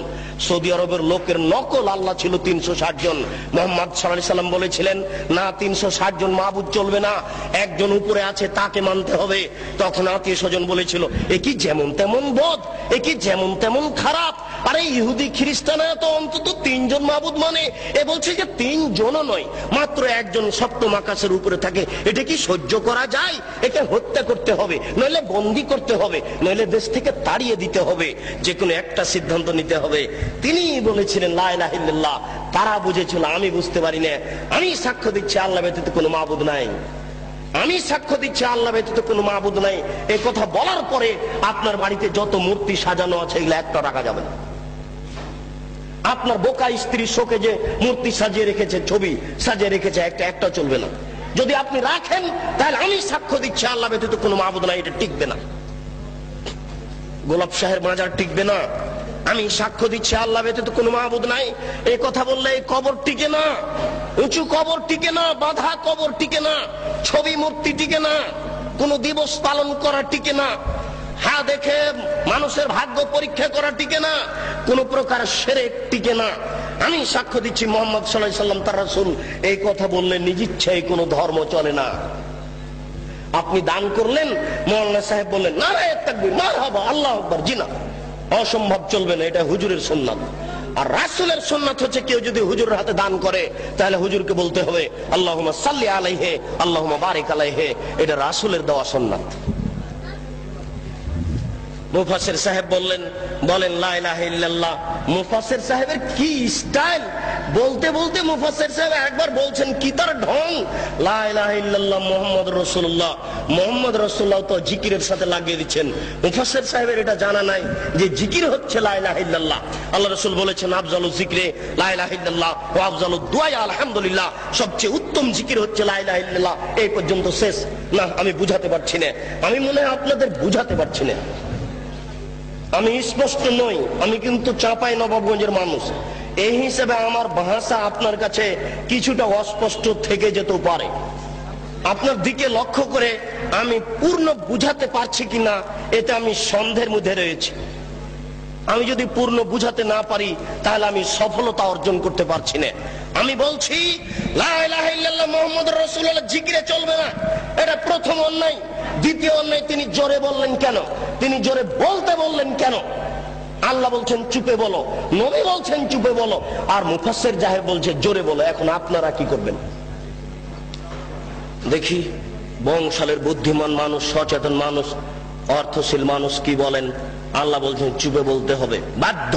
সৌদি আরবের লোকের নকল আল্লাহ ছিল 360 জন। মুহাম্মদ সাল্লাল্লাহু আলাইহি সাল্লাম বলেছিলেন, না 360 জন মাবুদ চলবে না, একজন উপরে আছে তাকে মানতে হবে। তখন আত্মীয় স্বজন বলেছিল, এ কি যেমন তেমন বোধ, এ কি যেমন তেমন খারাপ। আরে ইহুদি খ্রিস্টানরা তো অন্তত 3 জন মাবুদ মানে, এ বলছে যে 3 জনও নয়, মাত্র একজন সপ্তম আকাশের উপরে থাকে। এটা কি সহ্য করা যায়? একে হত্যা করতে হবে, নইলে বন্দী করতে হবে, নইলে দেশ থেকে তাড়িয়ে দিতে হবে। যে কোনো একটা সিদ্ধান্ত নিতে হবে। তিনি বলেছিলেন লা ইলাহা ইল্লাল্লাহ। তারা বুঝেছিল, আমি বুঝতে পারি না। আমি সাক্ষ্য দিচ্ছি আল্লাহ ব্যতীত কোনো মাবুদ নাই। আমি সাক্ষ্য দিচ্ছি আল্লাহ ব্যতীত কোনো মাবুদ নাই। এই কথা বলার পরে আপনার বাড়িতে যত মূর্তি সাজানো আছে এগুলো একটা রাখা যাবে না। আপনার বোকা স্ত্রীর শোকে যে মূর্তি সাজিয়ে রেখেছে, ছবি সাজিয়ে রেখেছে, একটা চলবে না। যদি আপনি রাখেন তাহলে আমি সাক্ষ্য দিচ্ছি আল্লাহ ব্যতীত কোনো মাবুদ নাই, এটা টিকবে না। গোলাপ শাহের মাজার টিকবে না, আমি সাক্ষ্য দিচ্ছি আল্লাহ ব্যতীত কোনো মাবুদ নাই, এই কথা বললে এই কবর টিকে না, উঁচু কবর টিকে না, বাঁধা কবর টিকে না, ছবি মূর্তি টিকে না, কোন দিবস পালন করা টিকে না, হ্যাঁ দেখে মানুষের ভাগ্য পরীক্ষা করা টিকে না, কোন প্রকার শিরক টিকে না। আমি সাক্ষ্য দিচ্ছি মুহাম্মদ সাল্লাল্লাহু আলাইহি সাল্লাম তার রাসূল, এই কথা বললে নিজ ইচ্ছায় কোনো ধর্ম চলে না। আপনি দান করলেন, মাওলানা সাহেব বললেন নারায়ে তাকবীর, মারহাবা, আল্লাহু আকবার, জি না, অসম্ভব চলবে না, এটা হুজুরের সুন্নাত। আর রাসূলের সুন্নাত হচ্ছে কেউ যদি হুজুরের হাতে দান করে তাহলে হুজুরকে বলতে হবে আল্লাহুম্মা সাল্লি আলাইহি আল্লাহুম্মা বারিক আলাইহি, এটা রাসূলের দেওয়া সুন্নাত। মুফাসসির সাহেব বলেন লা ইলাহা ইল্লাল্লাহ। মুফাসসির সাহেবের কি স্টাইল, বলতে বলতে মুফাসসির সাহেব একবার বলছেন কি তার ঢং, লা ইলাহা ইল্লাল্লাহ মুহাম্মাদুর রাসূলুল্লাহ, মুহাম্মদ রাসূলুল্লাহ তো জিকিরের সাথে লাগিয়ে দিচ্ছেন। মুফাসসির সাহেবের এটা জানা নাই যে জিকির হচ্ছে লা ইলাহা ইল্লাল্লাহ। আল্লাহ রাসূল বলেছেন আফজালু যিকরি লা ইলাহা ইল্লাল্লাহ ওয়া আফজালু দুআ আলহামদুলিল্লাহ, সবচেয়ে উত্তম জিকির হচ্ছে লা ইলাহা ইল্লাল্লাহ। এই পর্যন্ত শেষ। না, আমি বুঝাতে পারছি না, আমি মনে হয় আপনাদের বুঝাতে পারছি না, আমি স্পষ্ট নই, আমি কিন্তু চাঁপাই নবাবগঞ্জের মানুষ, এই হিসেবে আমার ভাষা আপনার কাছে কিছুটা অস্পষ্ট থেকে যেতে পারে। আপনার দিকে লক্ষ্য করে আমি পূর্ণ বুঝাতে পারছি কিনা এতে আমি সন্দেহের মধ্যে রয়েছি। আমি যদি পূর্ণ বুঝাতে না পারি তাহলে আমি সফলতা অর্জন করতে পারছি না। আমি বলছি লা ইলাহা ইল্লাল্লাহ মুহাম্মাদুর রাসূলুল্লাহ জিকিরে চলবে না, এটা প্রথম অন্যায়। দ্বিতীয় অন্যায়, তিনি জোরে বললেন কেন, তিনি জোরে বলতে বললেন কেন? আল্লাহ বলছেন চুপে বলো, নবী বলছেন চুপে বলো, আর মুফাসসির সাহেব বলছে জোরে বলো। এখন আপনারা কি করবেন দেখি? বংশালের বুদ্ধিমান মানুষ, সচেতন মানুষ, অর্থশীল মানুষ কি বলেন? আল্লাহ বলছেন চুপে বলতে হবে, বাধ্য।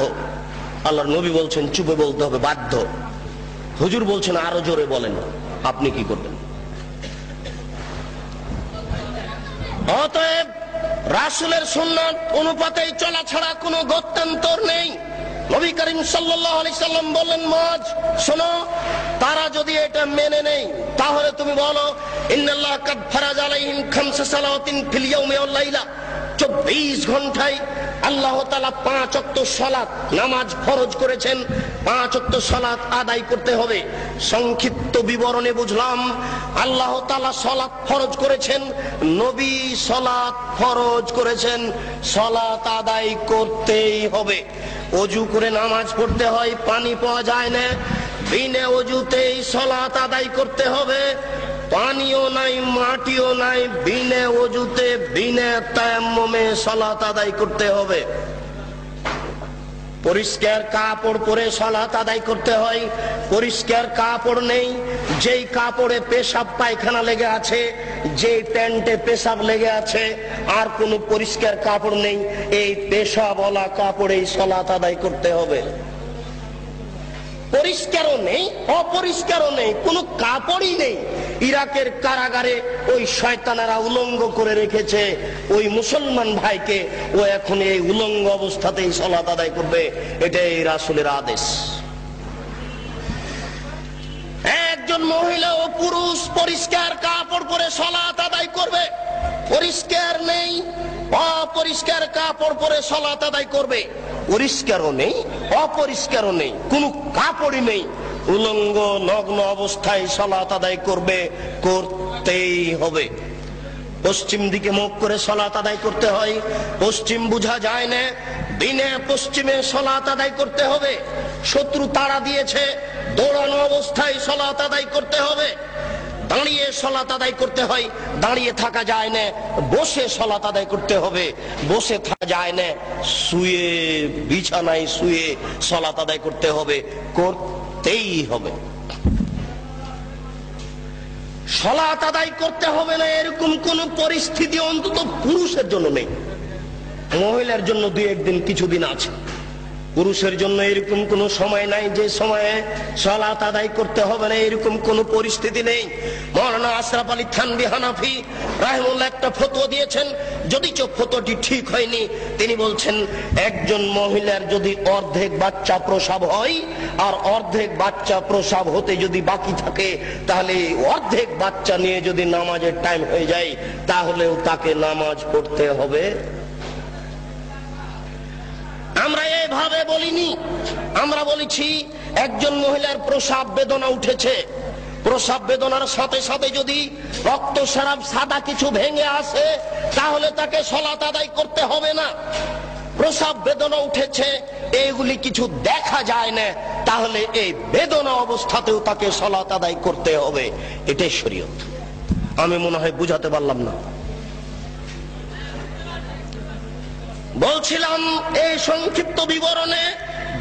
আল্লাহর নবী বলছেন চুপে বলতে হবে, বাধ্য। হুজুর বলছেন আরো জোরে বলেন, আপনি কি করবেন? অতএব রাসূলের সুন্নাত অনুপাতেই চলা ছাড়া কোনো গত্যন্তর নেই। নবী করিম সাল্লাল্লাহু আলাইহি সাল্লাম বললেন মুআজ, শোনো, তারা যদি এটা মেনে নেই তাহলে তুমি বলো ইন্নাল্লাহ কাদ ফারাজা আলাইহিম খামসা সালাওয়াতিন ফিল ইয়াউমি ওয়াল লাইলা, 24 ঘন্টায় আল্লাহ তাআলা 5 ওয়াক্ত সালাত নামাজ ফরজ করেছেন, 5 ওয়াক্ত সালাত আদায় করতে হবে। সংক্ষিপ্ত বিবরণে বুঝলাম আল্লাহ তাআলা সালাত ফরজ করেছেন, নবী সালাত ফরজ করেছেন, সালাত আদায় করতেই হবে। ওযু করে নামাজ পড়তে হয়, পানি পাওয়া যায় না, বিনা ওযুতেই সালাত আদায় করতে হবে। পানিও নাই, মাটিও নাই, বিনা ওযুতে বিনা তায়াম্মুমে সালাত আদায় করতে হবে। পরিষ্কার কাপড় পরে সালাত আদায় করতে হয়, পরিষ্কার কাপড় নেই, যেই কাপড়ে পেশাব পায়খানা লেগে আছে, যেই প্যান্টে পেশাব লেগে আছে, আর কোনো পরিষ্কার কাপড় নেই, এই পেশাবওয়ালা কাপড়েই সালাত আদায় করতে হবে। পরিষ্কারও নেই, অপরিষ্কারও নেই, কোনো কাপড়ই নেই। ইরাকের কারাগারে ওই শয়তানেরা উলঙ্গ করে রেখেছে ওই মুসলমান ভাইকে, ও এখন এই উলঙ্গ অবস্থাতেই সালাত আদায় করবে, এটাই রাসূলের আদেশ। একজন মহিলা ও পুরুষ পরিষ্কার কাপড় পরে সালাত আদায় করবে, পরিষ্কার নেই, অপরিষ্কার কাপড় পরে সালাত আদায় করবে। পরিষ্কারও নেই, অপরিষ্কারও নেই, কোনো কাপড়ই নেই, উলঙ্গ নগ্ন অবস্থায় সালাত আদায় করবে, করতেই হবে। পশ্চিম দিকে মুখ করে সালাত আদায় করতে হয়, পশ্চিম বুঝা যায় না, দিনে পশ্চিমে সালাত আদায় করতে হবে। শত্রু তাড়া দিয়েছে, দৌড়ানো অবস্থায় সালাত আদায় করতে হবে। দাঁড়িয়ে সালাত আদায় করতে হয়, দাঁড়িয়ে থাকা যায় না, বসে সালাত আদায় করতে হবে, বসে থাকা যায় না, শুয়ে বিছানায় শুয়ে সালাত আদায় করতে হবে, করতেই হবে। সালাত আদায় করতে হবে না এরকম কোন পরিস্থিতি অন্তত পুরুষের জন্য নেই। মহিলার জন্য দুই একদিন কিছুদিন আছে, পুরুষের জন্য এরকম কোন সময় নাই যে সময়ে সালাত আদায় করতে হবে না, এরকম কোন পরিস্থিতি নেই। মাওলানা আশরাফ আলী থানভী হানাফি রাহিমাহুল্লাহ একটা ফতোয়া দিয়েছেন, যদিও ফতোয়াটি ঠিক হয়নি। তিনি বলছেন একজন মহিলার যদি অর্ধেক বাচ্চা প্রসব হয় আর অর্ধেক বাচ্চা প্রসব হতে যদি বাকি থাকে, তাহলে অর্ধেক বাচ্চা নিয়ে যদি নামাজের টাইম হয়ে যায় তাহলেও তাকে নামাজ পড়তে হবে। আমরা বলেছি একজন মহিলার প্রসাব বেদনা উঠেছে, প্রসাব বেদনার সাথে সাথে যদি রক্তস্রাব সাদা কিছু ভেঙে আসে তাহলে তাকে সালাত আদায় করতে হবে না। প্রসাব বেদনা উঠেছে এইগুলি কিছু দেখা যায় না, তাহলে এই বেদনা অবস্থাতেও তাকে সালাত আদায় করতে হবে। এটাই শরীয়ত। আমি মনে হয় বুঝাতে পারলাম না। বলছিলাম এই সংক্ষিপ্ত বিবরণে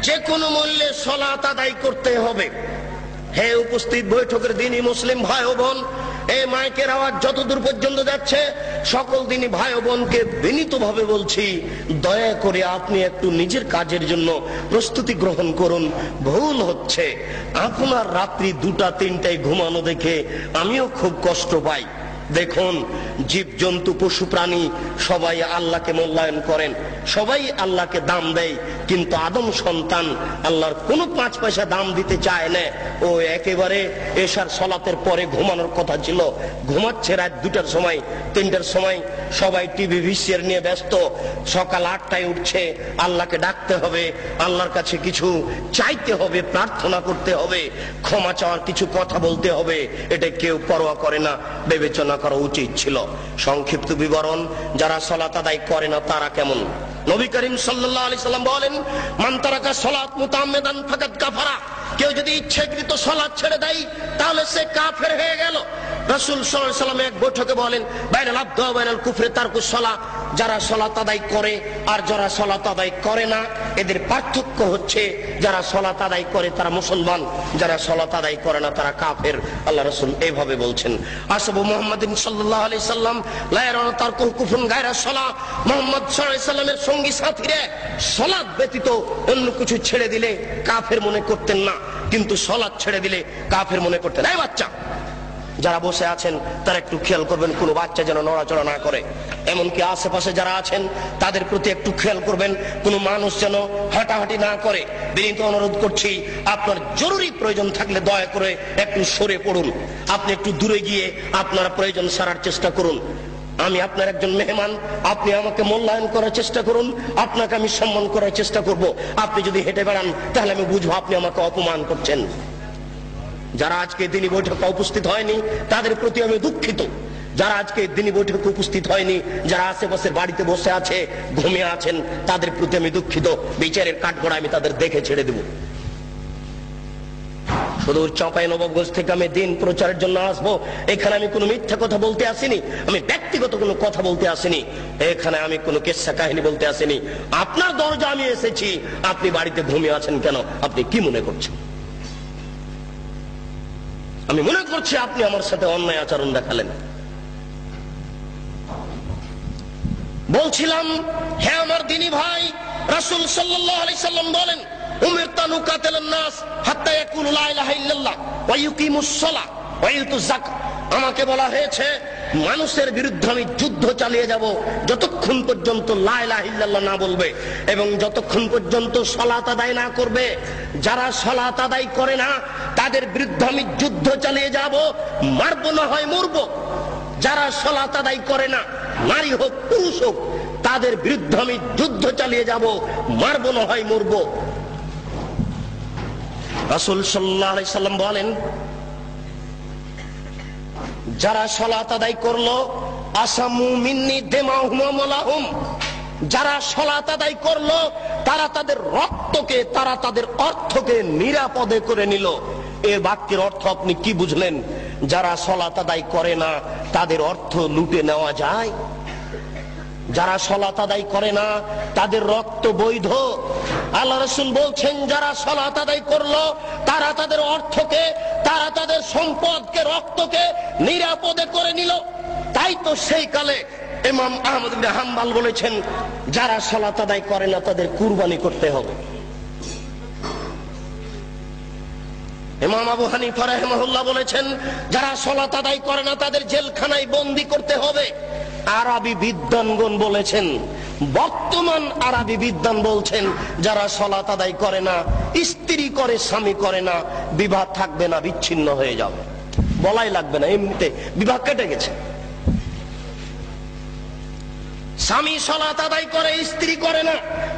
যে কোনো মূল্যে সালাত আদায় করতে হবে। হে উপস্থিত বৈঠকের দিনই মুসলিম ভাই ও বোন, এই মাইকের আওয়াজ যতদূর পর্যন্ত যাচ্ছে সকল দিনই ভাই ও বোনকে বিনীতভাবে বলছি, দয়া করে আপনি একটু নিজের কাজের জন্য প্রস্তুতি গ্রহণ করুন। ভুল হচ্ছে, আপনার রাত্রি 2টা-3টায় ঘুমানো দেখে আমিও খুব কষ্ট পাই। দেখুন, জীবজন্তু পশু প্রাণী সবাই আল্লাহকে মূল্যায়ন করেন, সবাই আল্লাহকে দাম দেয়, কিন্তু আদম সন্তান আল্লাহর কোনো 5 পয়সা দাম দিতে চায় না। ও একেবারে এশার সালাতের পরে ঘুমানোর কথা ছিল, ঘুমাচ্ছে রাত 2টার সময় 3টার সময়। সবাই টিভি ভিসিআর নিয়ে ব্যস্ত। সকাল 8টায় উঠছে, আল্লাহকে ডাকতে হবে, আল্লাহর কাছে কিছু চাইতে হবে, প্রার্থনা করতে হবে, ক্ষমা চাওয়ার কিছু কথা বলতে হবে। এটা কেউ পরোয়া করে না, বিবেচনা করা উচিত ছিল। সংক্ষিপ্ত বিবরণ, যারা সালাত আদায় করে না তারা কেমন? নবী করিম সাল্লাল্লাহু আলাইহি সাল্লাম বলেন, মান তারাকা সালাত মুতাআম্মিদান ফাকাদ কাফারা। কেউ যদি ইচ্ছাকৃত সালাত ছেড়ে দেয় তাহলে সে কাফের হয়ে গেল। রাসূল সাল্লাল্লাহু আলাইহি সাল্লাম এক বৈঠকে বলেন, বাইনাল আবদু ওয়া বাইনাল কুফরি তারকুস সালাত। যারা সালাত আদায় করে আর যারা সালাত আদায় করে না এদের পার্থক্য হচ্ছে, যারা সালাত আদায় করে তারা মুসলমান, যারা সালাত আদায় করে না তারা কাফের। আল্লাহ রাসূল এইভাবে বলছেন। আসহাবু মুহাম্মাদিন সাল্লাল্লাহু আলাইহি সাল্লাম লা ইয়ারাউনা তারকুল কুফরুন গায়রা সালাত। মুহাম্মদ সাল্লাল্লাহু আলাইহি সাল্লামের সঙ্গী সাথীরা সালাত ব্যতীত অন্য কিছু ছেড়ে দিলে কাফের মনে করতেন না, কিন্তু সালাত ছেড়ে দিলে কাফের মনে করতেন। এই বাচ্চা যারা বসে আছেন তারা একটু খেয়াল করবেন, কোনো বাচ্চা যেন নড়াচড়া না করে। এমনকি আশেপাশে যারা আছেন তাদের প্রতি একটু খেয়াল করবেন, কোনো মানুষ যেন হাঁটাহাঁটি না করে। বিনীত অনুরোধ করছি, আপনার জরুরি প্রয়োজন থাকলে দয়া করে একটু সরে পড়ুন। আপনি একটু দূরে গিয়ে আপনার প্রয়োজন সারার চেষ্টা করুন। আমি আপনার একজন মেহমান, আপনি আমাকে মূল্যায়ন করার চেষ্টা করুন, আপনাকে আমি সম্মান করার চেষ্টা করব। আপনি যদি হেঁটে বেড়ান তাহলে আমি বুঝবো আপনি আমাকে অপমান করছেন। যারা আজকে দিনী বৈঠকে উপস্থিত হয়নি তাদের প্রতি আমি দুঃখিত। যারা আজকে দিনী বৈঠকে উপস্থিত হয়নি, যারা আশেপাশের বাড়িতে বসে আছে, ঘুমিয়ে আছেন, তাদের প্রতি আমি দুঃখিত। বিচারের কাঠগড়া আমি তাদের দেখে ছেড়ে দেব। শুধু চাঁপাইনবাবগঞ্জ থেকে আমি দিন প্রচারের জন্য আসবো, এখানে আমি কোনো মিথ্যা কথা বলতে আসিনি, আমি ব্যক্তিগত কোনো কথা বলতে আসিনি, এখানে আমি কোনো কিস্সা কাহিনী বলতে আসিনি। আপনার দরজা আমি এসেছি, আপনি বাড়িতে ঘুমিয়ে আছেন কেন? আপনি কি মনে করছেন? আমি মনে করছি আপনি আমার সাথে অন্যায় আচরণ দেখালেন। বলছিলাম, হে আমার দিনী ভাই, রাসূল সাল্লাল্লাহু আলাইহি সাল্লাম বলেন, উমিরতু আন উকাতিলান নাস হাত্তা ইয়াকুলু লা ইলাহা ইল্লাল্লাহ ওয়া ইউকিমুস সালাহ ওয়া ইউতুজ যাকাত। আমাকে বলা হয়েছে মানুষের বিরুদ্ধে আমি যুদ্ধ চালিয়ে যাব যতক্ষণ পর্যন্ত লা ইলাহা ইল্লাল্লাহ না বলবে এবং যতক্ষণ পর্যন্ত সালাত আদায় না করবে। যারা সালাত আদায় করে না তাদের বিরুদ্ধে আমি যুদ্ধ চালিয়ে যাব, মারব না হয় মরব। যারা সালাত আদায় করে না, নারী হোক পুরুষ হোক, তাদের বিরুদ্ধে আমি যুদ্ধ চালিয়ে যাব, মারব না হয় মরব। রাসূল সাল্লাল্লাহু আলাইহি সাল্লাম বলেন, যারা সালাত আদায় করলো আসামু মিন্নি দিমাহুম ওয়া মালাহুম, যারা সালাত আদায় করলো তারা তাদের রক্তকে, তারা তাদের অর্থকে নিরাপদে করে নিল। এই বাক্যের অর্থ আপনি কি বুঝলেন? যারা সালাত আদায় করে না তাদের অর্থ লুটে নেওয়া যায়, যারা সালাত আদায় করে না তাদের রক্ত বৈধ। আল্লাহ রাসূল বলছেন, যারা সালাত আদায় করলো তারা তাদের অর্থকে, তারা তাদের সম্পদকে, রক্তকে নিরাপদে করে নিল। তাই তো সেই কালে ইমাম আহমদ ইবনে হাম্বল বলেছেন, যারা সালাত আদায় করে না তাদের কুরবানি করতে হবে। ইমাম আবু হানিফা রাহিমাহুল্লাহ বলেছেন, যারা সালাত আদায় করে না তাদের জেলখানায় বন্দী করতে হবে। আরবি বিদ্বানগণ বলেছেন, বর্তমান আরবি বিদ্বান বলছেন, যারা সালাত আদায় করে না, স্ত্রী করে স্বামী করে না, বিবাহ থাকবে না, বিচ্ছিন্ন হয়ে যাবে, বলাই লাগবে না, এমনিতে বিবাহ কেটে গেছে। স্বামী সালাত আদায় করে, স্ত্রী করে না,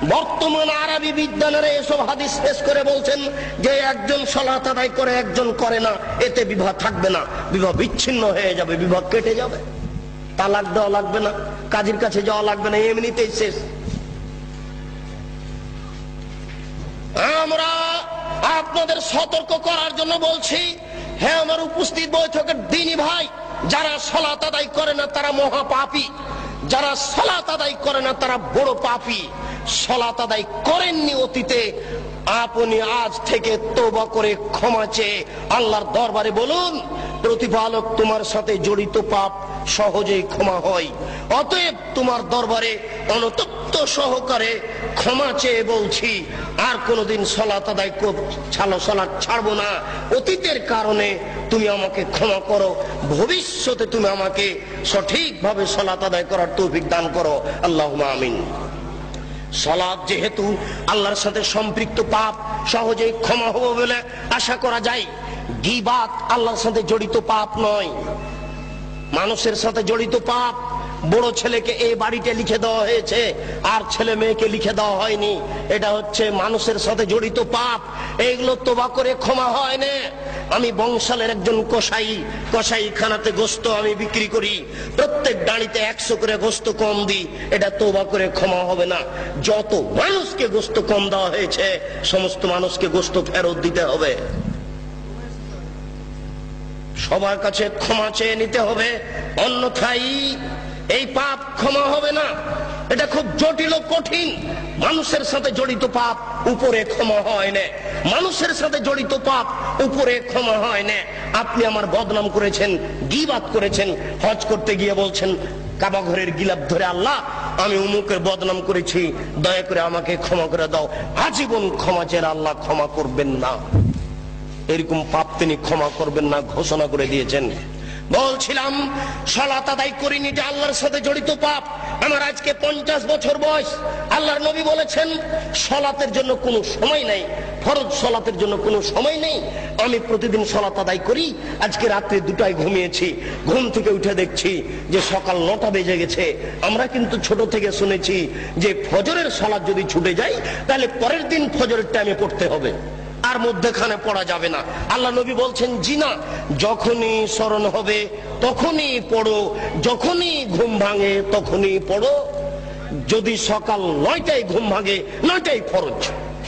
বর্তমান আরবি বিদ্যানেরা এসব হাদিস পেশ করে বলছেন যে একজন সালাত আদায় করে একজন করে না, এতে বিবাহ থাকবে না, বিবাহ বিচ্ছিন্ন হয়ে যাবে, বিবাহ কেটে যাবে, তালাক দেওয়া লাগবে না, কাজীর কাছে যাওয়া লাগবে না, এমনিতেই শেষ। আমরা আপনাদের সতর্ক করার জন্য বলছি, হ্যাঁ আমার উপস্থিত বৈঠকের দিনী ভাই, যারা সালাত আদায় করে না তারা মহাপাপী, যারা সালাত আদায় করে না তারা বড় পাপী। সালাত আদায় করেননি অতীতে, আপনি আজ থেকে তওবা করে ক্ষমা চেয়ে আল্লাহর দরবারে বলুন, প্রতিপালক তোমার সাথে জড়িত পাপ সহজেই ক্ষমা হয়, অতএব তোমার দরবারে অনুতপ্ত সহকারে ক্ষমা চেয়ে বলছি আর কোনোদিন সালাত আদায় সালাত ছাড়বো না। অতীতের কারণে তুমি আমাকে ক্ষমা করো, ভবিষ্যতে তুমি আমাকে সঠিকভাবে সালাত আদায় করার তৌফিক দান করো, আল্লাহুম্মা আমিন। সালাত যেহেতু আল্লাহর সাথে সম্পৃক্ত পাপ, সহজেই ক্ষমা হবে বলে আশা করা যায়। গীবাত আল্লাহর সাথে জড়িত পাপ নয়, মানুষের সাথে জড়িত পাপ। বড় ছেলেকে এই বাড়িতে লিখে দেওয়া হয়েছে আর ছেলে মেয়েকে লিখে দেওয়া হয়নি, এটা হচ্ছে মানুষের সাথে জড়িত পাপ। এইগুলো তওবা করে ক্ষমা হয় না। আমি বংশালের একজন কসাই খানাতে গোস্ত আমি বিক্রি করি, প্রত্যেক ডাঁড়িতে 100 করে গোস্ত কম দিই, এটা তওবা করে ক্ষমা হবে না। যত মানুষকে গোস্ত কম দেওয়া হয়েছে সমস্ত মানুষকে গোস্ত ফেরত দিতে হবে, সবার কাছে ক্ষমা চেয়ে নিতে হবে, অন্যথায় এই পাপ ক্ষমা হবে না। এটা খুব জটিল ও কঠিন। মানুষের সাথে জড়িত পাপ উপরে ক্ষমা হয় না, মানুষের সাথে জড়িত পাপ উপরে ক্ষমা হয় না। আপনি আমার বদনাম করেছেন, গীবাত করেছেন, হজ করতে গিয়ে বলছেন কাবা ঘরের গিলাফ ধরে, আল্লাহ আমি উমুকের বদনাম করেছি, দয়া করে আমাকে ক্ষমা করে দাও। আজীবন ক্ষমা চেয়ে আল্লাহ ক্ষমা করবেন না, এরকম পাপ তিনি ক্ষমা করবেন না ঘোষণা করে দিয়েছেন। বলছিলাম সালাত আদায় করিনি, যে আল্লাহর সাথে জড়িত পাপ। আমার আজকে 50 বছর বয়স। আল্লাহর নবী বলেছেন সালাতের জন্য কোনো সময় নাই, ফরজ সালাতের জন্য কোনো সময় নেই। আমি প্রতিদিন সালাত আদায় করি। আজকে রাত্রে 2টায় ঘুমিয়েছি, ঘুম থেকে উঠে দেখছি যে সকাল 9টা বেজে গেছে। আমরা কিন্তু ছোট থেকে শুনেছি যে ফজরের সালাত যদি ছুটে যায় তাহলে পরের দিন ফজরের টাইমে পড়তে হবে, আর মধ্যখানে পড়া যাবে না। আল্লাহ নবী বলছেন জি না, যখনই স্মরণ হবে তখনই পড়ো, যখনই ঘুম ভাঙে তখনই পড়ো। যদি সকাল 9টায় ঘুম ভাঙে 9টায় ফরজ,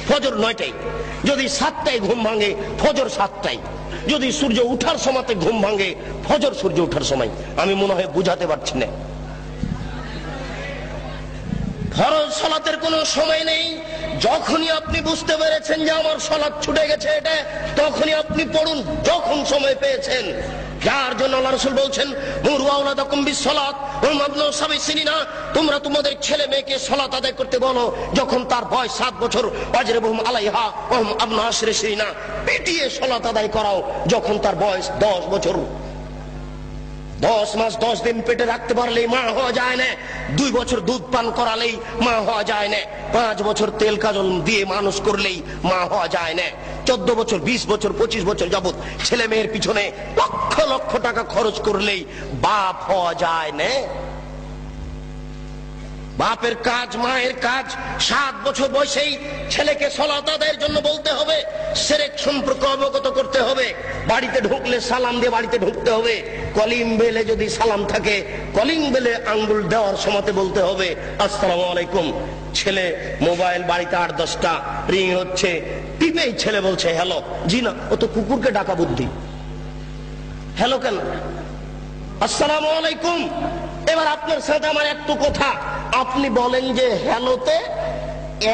ফজর 9টায়। যদি 7টায় ঘুম ভাঙে ফজর 7টায়। যদি সূর্য উঠার সময়তে ঘুম ভাঙে ফজর সূর্য উঠার সময়। আমি মনে হয় বুঝাতে পারছি না। ফরজ সালাতের কোনো সময় নেই। যখনই আপনি বুঝতে পেরেছেন যে আমার সালাত ছুটে গেছে, এটা তখনই আপনি পড়ুন, যখন সময় পেয়েছেন। যার জন্য আল্লাহ রাসূল বলছেন মুরু আওলাদাকুম বিসসালাত ওয়া মাবলু সাবঈ সিনিনা, তোমরা তোমাদের ছেলে মেয়েকে সালাত আদায় করতে বলো যখন তার বয়স 7 বছর। ওয়াজরিবুহুম আলাইহা ওয়া হুম আবনা আশরি সিনিনা, পিটিয়ে সালাত আদায় করাও যখন তার বয়স 10 বছর। 10 মাস 10 দিন পেটে রাখতে পারলেই মা হওয়া যায় না, 2 বছর দুধ পান করালেই মা হওয়া যায় না, 5 বছর তেল কাজল দিয়ে মানুষ করলেই মা হওয়া যায় না, 14 বছর 20 বছর 25 বছর যাবত ছেলে মেয়ের পিছনে লক্ষ লক্ষ টাকা খরচ করলেই বাপ হওয়া যায় না। বাপের কাজ, মায়ের কাজ। 7 বছর বয়সেই ছেলেকে সালাত আদায়ের জন্য বলতে হবে, শিরক সম্পর্কে অবগত করতে হবে। বাড়িতে ঢুকলে সালাম দিয়ে বাড়িতে ঢুকতে হবে। কলিং বেলে যদি সালাম থাকে, কলিং বেলে আঙ্গুল দেওয়ার সময়তে বলতে হবে আসসালামু আলাইকুম। ছেলে মোবাইল বাড়িতে 8-10টা রিং হচ্ছে, টিপেই ছেলে বলছে হ্যালো। জি না, ও তো কুকুরকে ডাকা বুদ্ধি। হ্যালো কেন? আসসালামু আলাইকুম। এবার আপনার সাথে আমার একটু কথা, আপনি বলেন যে হ্যালোতে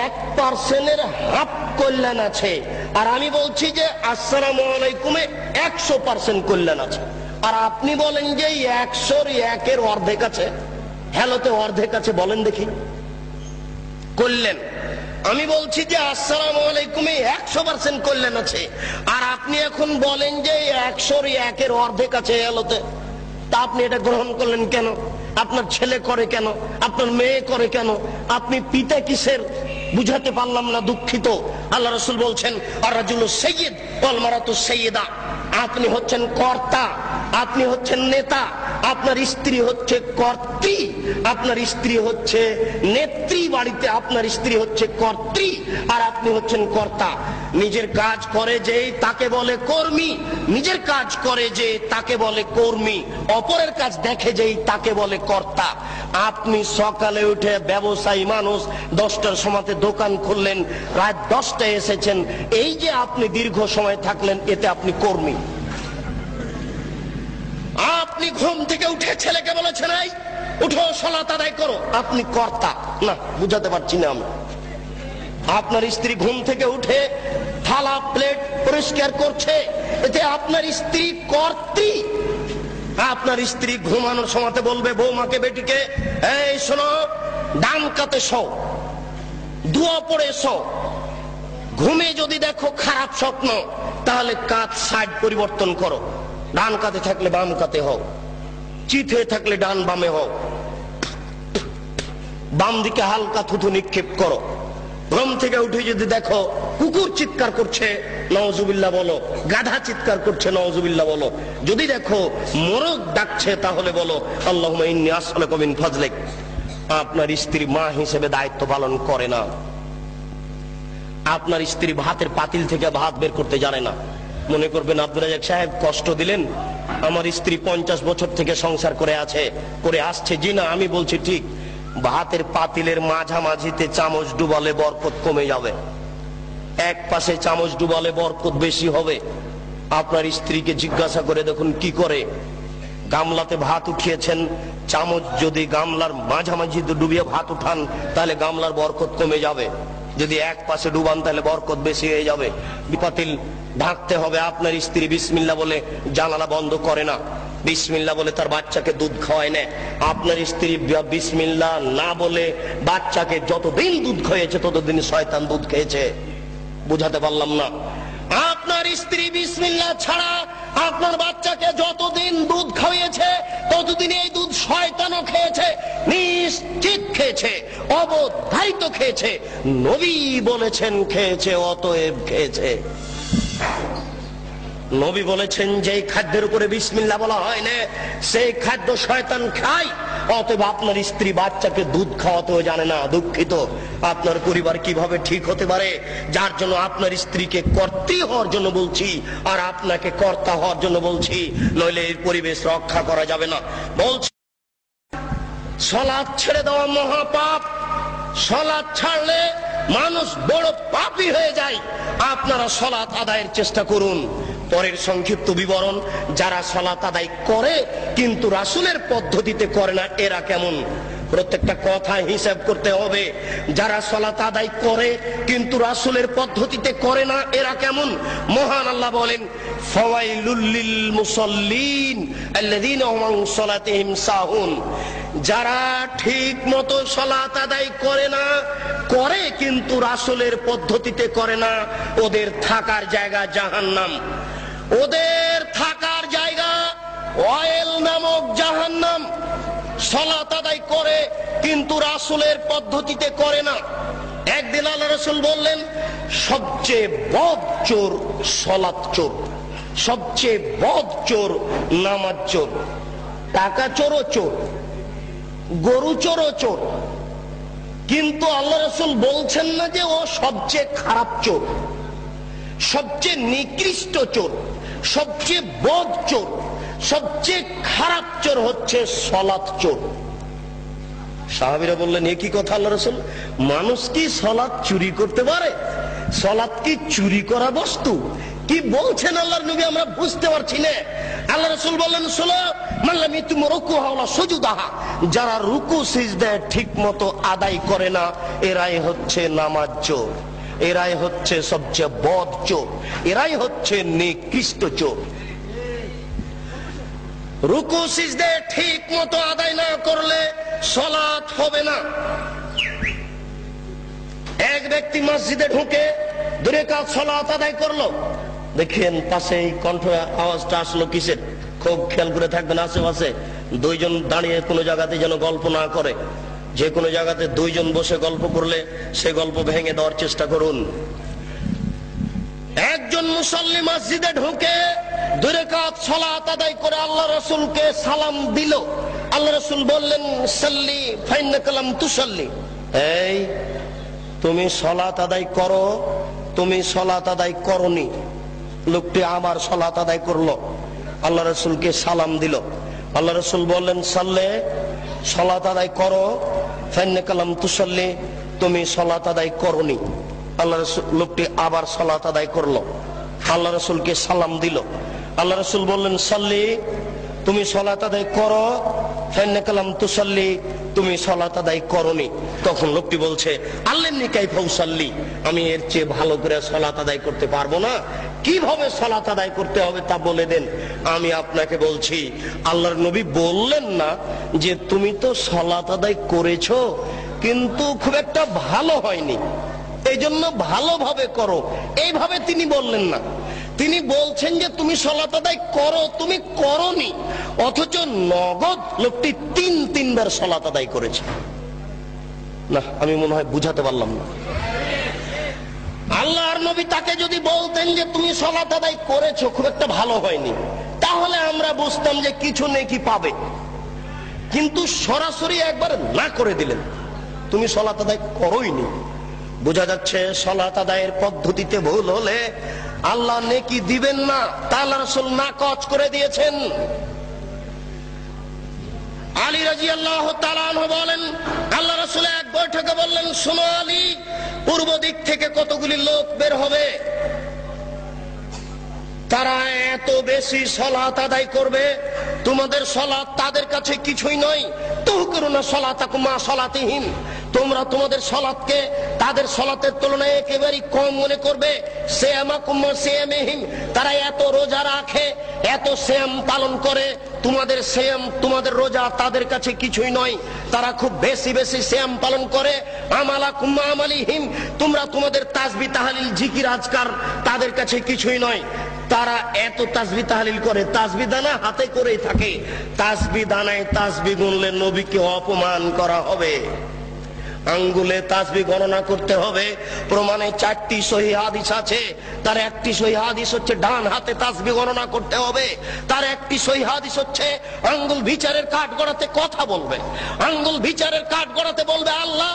1% হাফ কল্যাণ আছে, আর আমি বলছি যে আসসালামু আলাইকুমে 100% কল্যাণ আছে। আর আপনি বলেন যে 100-র 1-এর অর্ধেক আছে, হ্যালোতে অর্ধেক আছে। বলেন দেখি কল্যাণ। আমি বলছি যে আসসালামু আলাইকুমে 100% কল্যাণ আছে, আর আপনি এখন বলেন যে 100-র 1-এর অর্ধেক আছে হ্যালোতে। তা আপনি এটা গ্রহণ করলেন কেন? আপনার ছেলে করে কেন? আপনার মেয়ে করে কেন? আপনি পিতা কিসের? বুঝাতে পারলাম না, দুঃখিত। আল্লাহ রাসূল বলছেন আর রাজুলু সাইয়্যিদ ওয়াল মারাতু সাইয়্যিদা। আপনি হচ্ছেন কর্তা, আপনি হচ্ছেন নেতা, আপনার স্ত্রী হচ্ছে কর্ত্রী, আপনার স্ত্রী হচ্ছে নেত্রী, বাড়িতে আপনার স্ত্রী হচ্ছে কর্ত্রী আর আপনি হচ্ছেন কর্তা। নিজের কাজ করে যে তাকে বলে কর্মী, নিজের কাজ করে যে তাকে বলে কর্মী, অপরের কাজ দেখে যেই তাকে বলে কর্তা। আপনি সকালে উঠে ব্যবসায়ী মানুষ, 10টার সময়তে দোকান খুললেন, রাত 10টায় এসেছেন, এই যে আপনি দীর্ঘ সময় থাকলেন, এতে আপনি কর্মী। আপনি ঘুম থেকে উঠে ছেলেকে বলেছেন এই উঠো সালাত আদায় করো, আপনি কর্তা না, বুঝাতে পারছি না আমি। আপনার স্ত্রী ঘুম থেকে উঠে থালা প্লেট পরিষ্কার করছে, এতে আপনার স্ত্রী কর্ত্রী। আপনার স্ত্রী ঘুমানোর সময়তে বলবে বৌমাকে বেটিকে, এই শোনো, ডান কাতে শো, দোয়া পড়ে শো। ঘুমে যদি দেখো খারাপ স্বপ্ন, তাহলে কাত সাইড পরিবর্তন করো, ডান কাতে থাকলে বাম কাতে হও, চিঠে থাকলে ডান বামে হও, বাম দিকে হালকা থুথু নিক্ষেপ করো। ঘুম থেকে উঠে যদি দেখো কুকুর চিৎকার করছে, নাউজুবিল্লাহ বলো, গাধা চিৎকার করছে, নাউজুবিল্লাহ বলো। যদি দেখো মোরগ ডাকছে, তাহলে বলো আল্লাহুম্মা ইন্নী আসআলুকা মিন ফাজলিক। আপনার স্ত্রী মা হিসেবে দায়িত্ব পালন করে না। আপনার স্ত্রী ভাতের পাতিল থেকে ভাত বের করতে জানে না। মনে করবেন আব্দুল রাজ্জাক সাহেব কষ্ট দিলেন, আমার স্ত্রী 50 বছর থেকে সংসার করে আসছে। জি না, আমি বলছি ঠিক। ভাতের পাতিলের মাঝামাঝিতে চামচ ডুবালে বরকত কমে যাবে, এক পাশে চামচ ডুবালে বরকত বেশি হবে। আপনার স্ত্রীকে জিজ্ঞাসা করে দেখুন কি করে। গামলাতে ভাত উঠিয়েছেন, চামচ যদি গামলার মাঝামাঝিতে ডুবিয়ে ভাত উঠান, তাহলে গামলার বরকত কমে যাবে। যদি এক পাশে ডুবান, তাহলে বরকত বেশি হয়ে যাবে। পাতিল ঢাকতে হবে। আপনার স্ত্রী বিসমিল্লাহ বলে জানালা বন্ধ করে না, বিসমিল্লাহ বলে তার বাচ্চাকে দুধ খাওয়ায় না। আপনার স্ত্রী বিসমিল্লাহ না বলে বাচ্চাকে যতদিন দুধ খাইয়েছে ততদিন শয়তান দুধ খেয়েছে। বুঝাতে পারলাম না? আপনার স্ত্রী বিসমিল্লাহ ছাড়া আপনার বাচ্চাকে যতদিন দুধ খাইয়েছে ততদিন এই দুধ শয়তানও খেয়েছে, নিশ্চিত খেয়েছে, অবধারিত খেয়েছে। নবী বলেছেন খেয়েছে, অতএব খেয়েছে। নবী বলেছেন যে খাদ্যের উপরে বিসমিল্লাহ বলা হয় না, সেই খাদ্য শয়তান খায়। অতএব আপনার স্ত্রী বাচ্চাকে দুধ খাওয়াতেও জানে না। দুঃখিত, আপনার পরিবার কিভাবে ঠিক হতে পারে? যার জন্য আপনার স্ত্রীকে কর্ত্রী হওয়ার জন্য বলছি আর আপনাকে কর্তা হওয়ার জন্য বলছি, নইলে এই পরিবেশ রক্ষা করা যাবে না। বলছি সালাত ছেড়ে দেওয়া মহাপাপ। সালাত ছাড়লে মানুষ বড় পাপী হয়ে যায়। আপনারা সালাত আদায়ের চেষ্টা করুন। পরের সংক্ষিপ্ত বিবরণ, যারা সালাত আদায় করে কিন্তু রাসূলের পদ্ধতিতে করে না, এরা কেমন? প্রত্যেকটা কথা হিসাব করতে হবে। যারা সালাত আদায় করে কিন্তু রাসূলের পদ্ধতিতে করে না, এরা কেমন? মহান আল্লাহ বলেন, ফাওয়াইলুল লিল মুসাল্লিন আল্লাযীনা হুম আন সালাতিহিম সাহুন। যারা ঠিক মতো সালাত আদায় করে না, করে কিন্তু রাসূলের পদ্ধতিতে করে না, ওদের থাকার জায়গা জাহান্নাম। ওদের থাকার জায়গা ওয়াইল নামক জাহান্নাম। সালাত আদায় করে কিন্তু রাসূলের পদ্ধতিতে করে না। একদিন আল্লাহ রাসূল বললেন, সবচেয়ে বদ চোর সালাত চোর, সবচেয়ে বদ চোর নামাজ চোর। টাকা চোরও চোর, গরু চোরও চোর, কিন্তু আল্লাহ রাসূল বলছেন না যে ও সবচেয়ে খারাপ চোর, সবচেয়ে নিকৃষ্ট চোর, সবচেয়ে বদ চোর, সবচেয়ে খারাপ চোর হচ্ছে সালাত চোর। সাহাবীরা বললেন, এ কি কথা আল্লাহ রাসূল? মানুষ কি সালাত চুরি করতে পারে? সালাত কি চুরি করা বস্তু? কি বলছেন আল্লাহর নবী, আমরা বুঝতে পারছি না। আল্লাহ রাসূল বললেন, শোনো, মাল্লাম ইতুম রুকুহা ওয়া সুজুদাহা, যারা রুকু সিজদা ঠিকমতো আদায় করে না, এরাই হচ্ছে নামাজ চোর, এরাই হচ্ছে সবচেয়ে বদ চোর, এরাই হচ্ছে নিকৃষ্ট চোর। রুকু সিজদা ঠিক মতো আদায় না করলে সালাত হবে না। এক ব্যক্তি মসজিদে ঢুকে 2 রাকাত সালাত আদায় করলো, দেখেন পাশে এই কণ্ঠ আওয়াজটা আসলো কিসের? খুব খেয়াল করে থাকবেন আশেপাশে। 2 জন দাঁড়িয়ে কোনো জায়গাতে যেন গল্প না করে। যে কোনো জায়গাতে 2 জন বসে গল্প করলে সে গল্প ভেঙে দেওয়ার চেষ্টা করুন। একজন মুসল্লি মসজিদে ঢুকে দুই রাকাত সালাত আদায় করে আল্লাহ রাসূলকে সালাম দিল। আল্লাহ রাসূল বললেন, সাল্লি ফাইন্নাকা লাম তুসাল্লি, এই তুমি সালাত আদায় করো, তুমি সালাত আদায় করনি। লোকটি আবার সালাত আদায় করলো, আল্লাহ রাসূলকে সালাম দিল। আল্লাহ রাসূল বললেন, সাল্লে, সালাত আদায় করো, ফাইন্নাকা লাম তুসাল্লি, তুমি সালাত আদায় করনি। আল্লাহ রাসূল, লোকটি আবার সালাত আদায় করলো, আল্লাহ রাসূলকে সালাম দিল। আল্লাহ রাসূল বললেন, সাল্লি, তুমি সালাত আদায় করো, ফাইন্নাকা লাম তুসাল্লি, তুমি সালাত আদায় করনি। তখন লোকটি বলছে, আল্লিমনি কাইফা উসাল্লি, আমি এর চেয়ে ভালো করে সালাত আদায় করতে পারবো না, কিভাবে সালাত আদায় করতে হবে তা বলে দেন। আমি আপনাকে বলছি, আল্লাহর নবী বললেন না যে তুমি তো সালাত আদায় করেছো কিন্তু খুব একটা ভালো হয়নি, এই জন্য ভালোভাবে করো, এইভাবে তিনি বললেন না। তিনি বলছেন যে তুমি সালাত আদায় করো, তুমি করনি, অথচ নগদ লোকটি তিনবার সালাত আদায় করেছে। না, আমি মনে হয় বুঝাতে পারলাম না। আল্লাহর নবী তাকে যদি বলতেন যে তুমি সালাত আদায় করেছো, খুব একটা ভালো হয়নি, তাহলে আমরা বুঝতাম যে কিছু নেকি পাবে। কিন্তু সরাসরি একবার না করে দিলেন, তুমি সালাত আদায় করোইনি। বোঝা যাচ্ছে সালাত আদায়ের পদ্ধতিতে ভুল হলে আল্লাহ নেকি দিবেন না, তা আল্লাহ রাসূল নাকচ করে দিয়েছেন। আলী রাদিয়াল্লাহু তাআলা আনহু বলেন, আল্লাহ রাসূল এক বৈঠকে বললেন, শোনো আলী, পূর্ব দিক থেকে কতগুলি লোক বের হবে, তারা এত বেশি সালাত আদায় করবে, তোমাদের সালাত তাদের কাছে কিছুই নয়। তুহকিরুনা সালাতাকুম মা সালাতিহিম, তোমরা তোমাদের সালাতকে তাদের সালাতের তুলনায় একেবারেই কম মনে করবে। সিয়ামাকুম মা সিয়ামিহিম, তারা এত রোজা রাখে, এত সিয়াম পালন করে, তোমাদের সিয়াম, তোমাদের রোজা তাদের কাছে কিছুই নয়, তারা খুব বেশি বেশি সিয়াম পালন করে। আমালাকুম মা আমালিহিম, তোমরা তোমাদের তাসবিহ তাহলিল জিকির আজকার তাদের কাছে কিছুই নয়, তারা এত তাসবিহ তাহলিল করে, তাসবিহ দানা হাতে করেই থাকে, তাসবিহ দানায় তাসবিহ গুনলে নবীকে অপমান করা হবে। আঙ্গুলে তাসবিহ গণনা করতে হবে, প্রমাণে 4টি সহিহ হাদিস আছে। তার একটি সহিহ হাদিস হচ্ছে ডান হাতে তাসবিহ গণনা করতে হবে, তার একটি সহিহ হাদিস হচ্ছে আঙ্গুল বিচারের কাঠ গড়াতে কথা বলবে, আঙ্গুল বিচারের কাঠ গড়াতে বলবে, আল্লাহ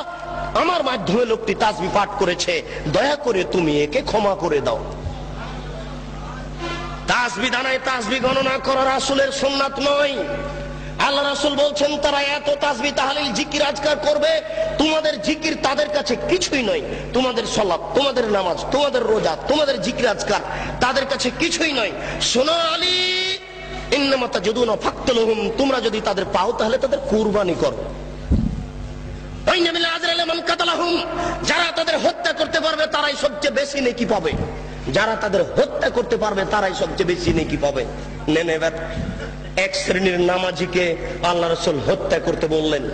আমার মাধ্যমে লোকটি তাসবিহ পাঠ করেছে, দয়া করে তুমি একে ক্ষমা করে দাও। তাসবিহ দানায় তাসবিহ গণনা করা রাসূলের সুন্নাত নয়। আল্লাহ রাসূল বলছেন, তারা এত তাসবিহ তাহলিল জিকির আজকার করবে, তোমাদের জিকির তাদের কাছে কিছুই নয়, তোমাদের সালাত, তোমাদের নামাজ, তোমাদের রোজা, তোমাদের জিকির আজকার তাদের কাছে কিছুই নয়। শোনো আলী, ইন্নামা তাজুদুনা ফাকতুলহুম, তোমরা যদি তাদের পাও তাহলে তাদের কুরবানি করো। ওয়াইন্না মিন আজরি লিমান কাতালাহুম, যারা তাদের হত্যা করতে পারবে তারাই সবচেয়ে বেশি নেকি পাবে, যারা তাদের হত্যা করতে পারবে তারাই সবচেয়ে বেশি নেকি পাবে। নেন এবার এক শ্রেণীর নামাজিকে আল্লাহ রাসূল হত্যা করতে বললেন,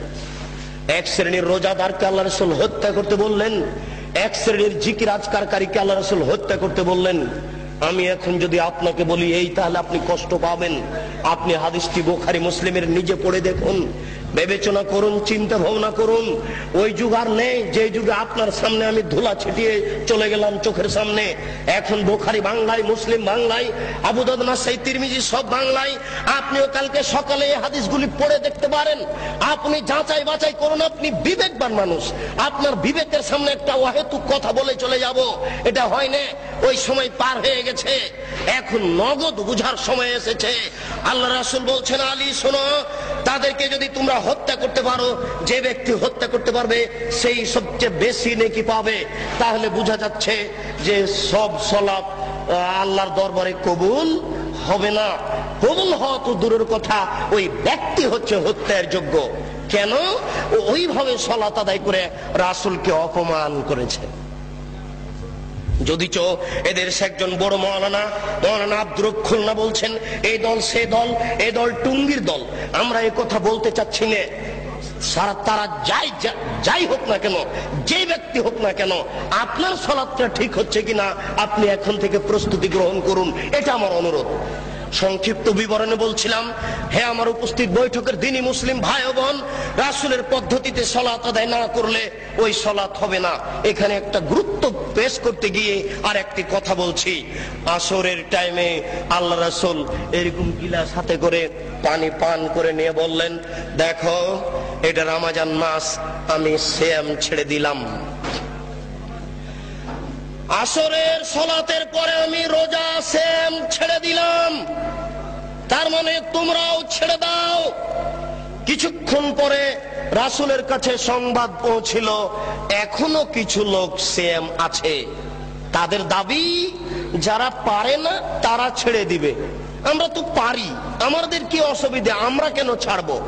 এক শ্রেণীর রোজাদারকে আল্লাহ রাসূল হত্যা করতে বললেন, এক শ্রেণীর জিকির আজকারকারীকে আল্লাহ রাসূল হত্যা করতে বললেন। আমি এখন যদি আপনাকে বলি এই, তাহলে আপনি কষ্ট পাবেন। আপনি হাদিসটি বুখারী মুসলিমের নিজে পড়ে দেখুন, বিবেচনা করুন, চিন্তা ভাবনা করুন। ওই যুগ আর নেই যে যুগে আপনার সামনে আমি ধুলা ছিটিয়ে চলে গেলাম চোখের সামনে। এখন বুখারী বাংলায়, মুসলিম বাংলায়, আবু দাউদ, নাসাই, তিরমিজি সব বাংলায়। আপনিও কালকে সকালে এই হাদিসগুলি পড়ে দেখতে পারেন, আপনি যাচাই বাছাই করুন। আপনি বিবেকবান মানুষ, আপনার বিবেকের সামনে একটা অহেতুক কথা বলে চলে যাব, এটা হয় না। ওই সময় পার হয়ে গেছে, এখন নগদ বুঝার সময় এসেছে। আল্লাহ রাসূল বলছেন, আলী শোনো, তাদেরকে যদি তোমরা হত্যা করতে পারো, যে ব্যক্তি হত্যা করতে পারবে সেই সবচেয়ে বেশি নেকি পাবে। তাহলে বোঝা যাচ্ছে যে সব সালাত আল্লাহর দরবারে কবুল হবে না। কবুল হওয়া তো দূরের কথা, ওই ব্যক্তি হচ্ছে হত্যার যোগ্য। কেন? ওইভাবে সালাত আদায় করে রাসূলকে অপমান করেছে। যদিচ এদের একজন বড় মৌলানা আব্দুর রব খুলনা বলছেন, এই দল সে দল, এই দল টুঙ্গির দল। আমরা এই কথা বলতে চাচ্ছি না। তারা যাই হোক না কেন, যে ব্যক্তি হোক না কেন, আপনার সালাতটা ঠিক হচ্ছে কিনা আপনি এখন থেকে প্রস্তুতি গ্রহণ করুন, এটা আমার অনুরোধ। সংক্ষিপ্ত বিবরণে বলছিলাম, হে আমার উপস্থিত বৈঠকের দিনী মুসলিম ভাই ও বোন, রাসূলের পদ্ধতিতে সালাত আদায় না করলে ওই সালাত হবে না। এখানে একটা গুরুত্ব পেশ করতে গিয়ে আর একটি কথা বলছি। আসরের টাইমে আল্লাহ রাসূল এরকম গিলাস হাতে করে পানি পান করে নিয়ে বললেন, দেখো এটা রমজান মাস, আমি সিয়াম ছেড়ে দিলাম। আসরের সালাতের পরে আমি রোজা সিয়াম ছেড়ে দিলাম, তার মানে তোমরাও ছেড়ে দাও। কিছুক্ষণ পরে রাসূলের কাছে সংবাদ পৌঁছিল, এখনো কিছু লোক সিয়াম আছে। তাদের দাবি যারা পারে না তারা ছেড়ে দিবে। আমরা তো পারি, আমাদের কি অসুবিধা, আমরা কেন ছাড়বো?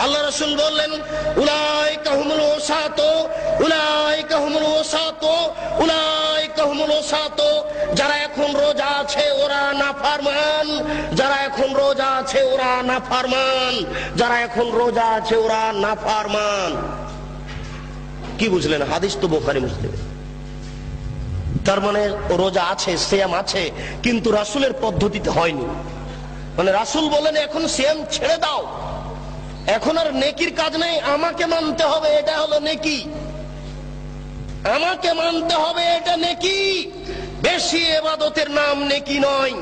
আল্লাহ রাসূল বললেন, উলাইকা হুমুল ওসাত, উলাইকা হুমুল ওসাত, উলাইকা হুমুল ওসাত। যারা এখন রোজা আছে ওরা নাফরমান, যারা এখন রোজা আছে ওরা নাফরমান, যারা এখন রোজা আছে ওরা নাফরমান। কি বুঝলেন? হাদিস তো বুখারী মুসলিমে। তার মানে রোজা আছে, সিয়াম আছে, কিন্তু রাসূলের পদ্ধতিতে হয়নি। মানে রাসূল বলেন এখন সিয়াম ছেড়ে দাও, এখন আর নেকির কাজ নেই, আমাকে মানতে হবে, এটা হলো নেকি, আমাকে মানতে হবে, এটা নেকি। বেশি ইবাদতের নাম নেকি নয়,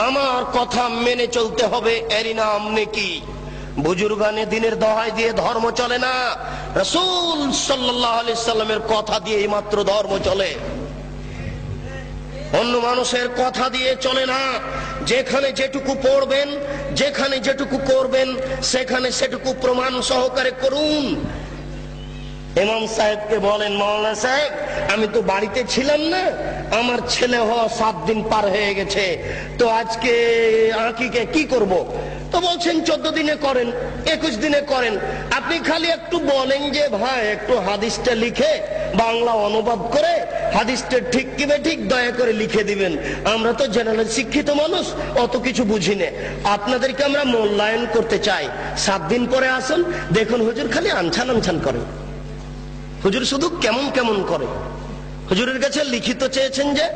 আমার কথা মেনে চলতে হবে, এরই নাম নেকি। বুজুর্গানে দিনের দোহাই দিয়ে ধর্ম চলে না, রাসূল সাল্লাল্লাহু আলাইহি সাল্লামের কথা দিয়ে মাত্র ধর্ম চলে, অন্য মানুষের কথা দিয়ে চলে না। যেখানে যেটুকু পড়বেন, যেখানে যেটুকু করবেন, সেখানে সেটুকু প্রমাণ সহকারে করুন। ইমাম সাহেবকে বলেন, মাওলানা সাহেব আমি তো বাড়িতে ছিলাম না, আমার ছেলে হওয়া 7 দিন পার হয়ে গেছে, তো আজকে আকিকে কি করব? তো বলছেন 14 দিনে করেন, 21 দিনে করেন। আপনি খালি একটু বলেন যে ভাই একটু হাদিসটা লিখে বাংলা অনুবাদ করে হাদিসটা ঠিক কি ঠিক দয়া করে লিখে দিবেন। আমরা তো জেনারেল শিক্ষিত মানুষ, অত কিছু বুঝি না, আপনাদেরকে আমরা মূল্যায়ন করতে চাই। 7 দিন পরে আসুন, দেখুন হুজুর খালি আনছান আনছান করে, হুজুর শুধু কেমন কেমন করে। হুজুরের কাছে লিখিত চেয়েছেন যে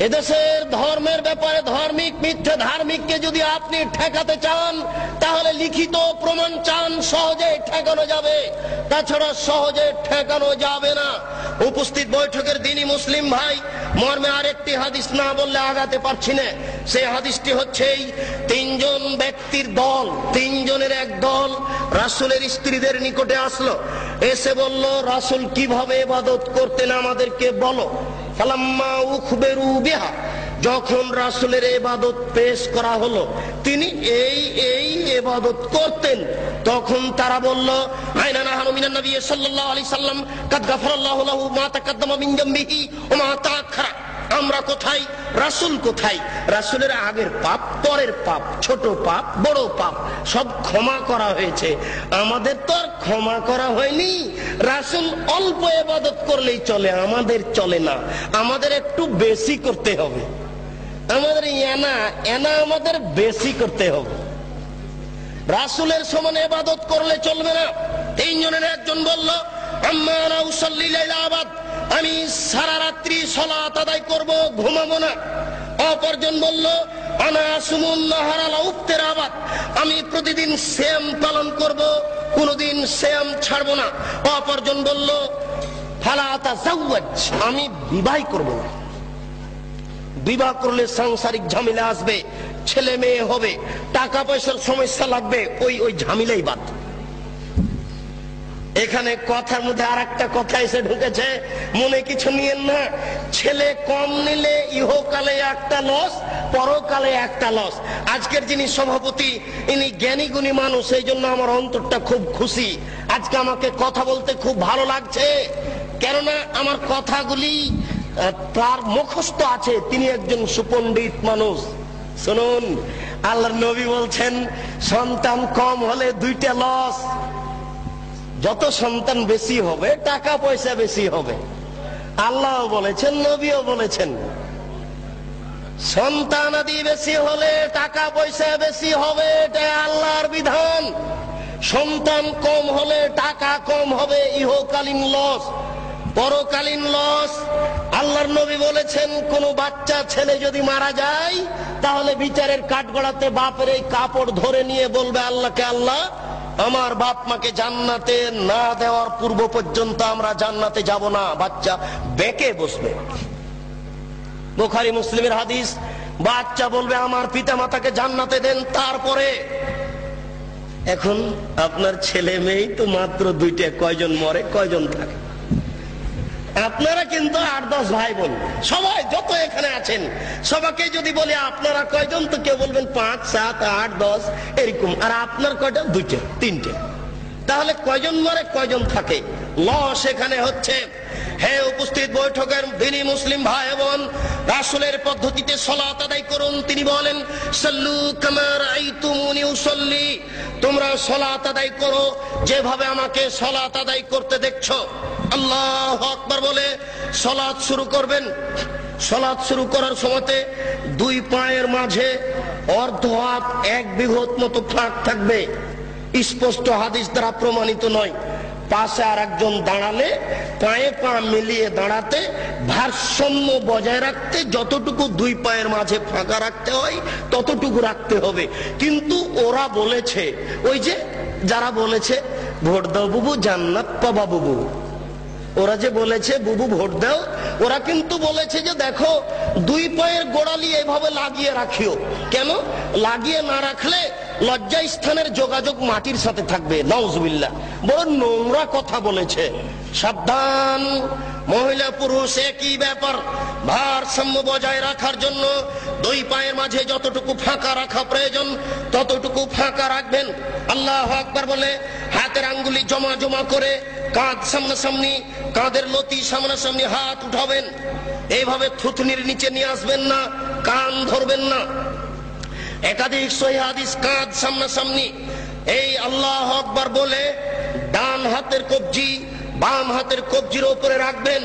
এদেশের ধর্মের ব্যাপারে ধার্মিক মিথ্যে ধার্মিককে যদি আপনি ঠেকাতে চান তাহলে লিখিত প্রমাণ চান, সহজে ঠেকানো যাবে, তাছাড়া সহজে ঠেকানো যাবে না। উপস্থিত বৈঠকের দিনী মুসলিম ভাই, মর্মে আরেকটি হাদিস না বললে আগাতে পারছি না। সেই হাদিসটি হচ্ছে এই 3 জন ব্যক্তির দল, 3 জনের এক দল রাসূলের স্ত্রীদের নিকটে আসলো, এসে বলল, রাসূল কিভাবে ইবাদত করতেন আমাদেরকে বলো। ফালাম্মা উখবিরু বিহা, যখন রাসূলের ইবাদত পেশ করা হলো, তিনি এই এই ইবাদত করতেন, তখন তারা বলল, আইনা নাহানু মিনান নবী সাল্লাল্লাহু আলাইহি সাল্লাম কাদ গাফারাল্লাহু লাহু মা তাকাদ্দামা মিন যামবিহি ওয়া মা তাআখারা। আমরা কোথায়, রাসূল কোথায়? রাসূলের আগের পাপ, পরের পাপ, ছোট পাপ, বড় পাপ সব ক্ষমা করা হয়েছে, আমাদের তো আর ক্ষমা করা হয়নি। রাসূল অল্প ইবাদত করলেই চলে, আমাদের চলে না, আমাদের একটু বেশি করতে হবে, আমাদের এনা আমাদের বেশি করতে হবে। রাসূলের সমান ইবাদত করলে চলবে না। 3 জনের একজন বলল, আম্মা আনা উসাল্লি লাইলা আবাদ, আমি সারা রাত্রি সালাত আদায় করব, ঘুমাবো না। অপরজন বলল, আনা আসুমুন নাহারা লা উফতির আবাদ, আমি প্রতিদিন সিয়াম পালন করব, কোনদিন সিয়াম ছাড়বো না। অপরজন বলল, ফালা আতাজাওয়াজ, আমি বিবাহ করব না, বিবাহ করলে সাংসারিক ঝামেলা আসবে, ছেলে মেয়ে হবে, টাকা পয়সার সমস্যা লাগবে, ওই ঝামেলাই বাদ। এখানে কথার মধ্যে আর একটা কথা এসে ঢুকেছে, মনে কিছু নিয়েন না। ছেলে কম নিলে ইহকালে একটা লস, পরকালে একটা লস। আজকের যিনি সভাপতি ইনি জ্ঞানী গুণী মানুষ, এই জন্য আমার অন্তরটা খুব খুশি, আজকে আমাকে কথা বলতে খুব ভালো লাগছে, কেননা আমার কথাগুলি তার মুখস্থ আছে, তিনি একজন সুপণ্ডিত মানুষ। শুনুন, আল্লাহর নবী বলছেন সন্তান কম হলে 2টা লস, যত সন্তান বেশি হবে টাকা পয়সা বেশি হবে। আল্লাহ বলেছেন, নবীও বলেছেন, সন্তান আদি বেশি হলে টাকা পয়সা বেশি হবে, এটা আল্লাহর বিধান। সন্তান কম হলে টাকা কম হবে, ইহকালীন লস, পরকালীন লস। আল্লাহর নবী বলেছেন, কোন বাচ্চা ছেলে যদি মারা যায় তাহলে বিচারের কাঠগড়াতে বাপের এই কাপড় ধরে নিয়ে বলবে আল্লাহকে, আল্লাহ আমার বাপ মাকে জান্নাতে না দেওয়ার পূর্ব পর্যন্ত আমরা জান্নাতে যাব না। বাচ্চা বেঁকে বসবে। বুখারী মুসলিমের হাদিস, বাচ্চা বলবে আমার পিতা মাতাকে জান্নাতে দেন তারপরে। এখন আপনার ছেলে মেয়ে তো মাত্র দুইটা, কয়জন মরে কয়জন থাকে? আপনারা কিন্তু 8-10 ভাই বোন সবাই যত এখানে আছেন, সবাইকে যদি বলি আপনারা কয়জন, তো কেউ বলবেন 5, 7, 8, 10 এরকম। আর আপনার কয়টা? 2টা 3টে। তাহলে কয়জন মরে কয়জন থাকে? লস এখানে হচ্ছে। হে উপস্থিত বৈঠকের দিনী মুসলিম ভাই বোন, রাসূলের পদ্ধতিতে সালাত আদায় করুন। তিনি বলেন সাল্লু কামা রাআইতুমুনি উসাল্লি, তোমরা সালাত আদায় করো যেভাবে আমাকে সালাত আদায় করতে দেখছো। আল্লাহু আকবার বলে সালাত শুরু করবেন। সালাত শুরু করার সময়তে দুই পায়ের মাঝে অর্ধ হাত 1 বিঘত মতো ফাঁক থাকবে। স্পষ্ট হাদিস দ্বারা প্রমাণিত নয়। পাশে আর একজন দাঁড়ালে পায়ে পা মিলিয়ে দাঁড়াতে, ভারসাম্য বজায় রাখতে যতটুকু দুই পায়ের মাঝে ফাঁকা রাখতে হয় ততটুকু রাখতে হবে। কিন্তু ওরা বলেছে, ওই যে যারা বলেছে ভোট দাও বুবু জান্নাত পাবা বুবু, ওরা যে বলেছে বুবু ভোট দাও, ওরা কিন্তু বলেছে যে দেখো দুই পায়ের গোড়ালি এভাবে লাগিয়ে রাখিও। কেন লাগিয়ে না রাখলে লজ্জা স্থানের যোগাযোগ মাটির সাথে থাকবে। নাউজুবিল্লাহ, বড় নোংরা কথা বলেছে। সাবধান, মহিলা পুরুষ একই ব্যাপার। ভারসাম্য বজায় রাখার জন্য দুই পায়ের মাঝে যতটুকু ফাঁকা রাখা প্রয়োজন ততটুকু ফাঁকা রাখবেন। আল্লাহু আকবার বলে হাতের আঙ্গুলি জমা জমা করে কাঁধ সামনাসামনি, কাঁধের লতি সামনাসামনি হাত উঠাবেন। এইভাবে থুতনির নিচে নিয়ে আসবেন না, কান ধরবেন না। একাধিক সহিহ হাদিস, কাঁধ সামনাসামনি। এই আল্লাহু আকবার বলে ডান হাতের কবজি বাম হাতের কবজির উপরে রাখবেন।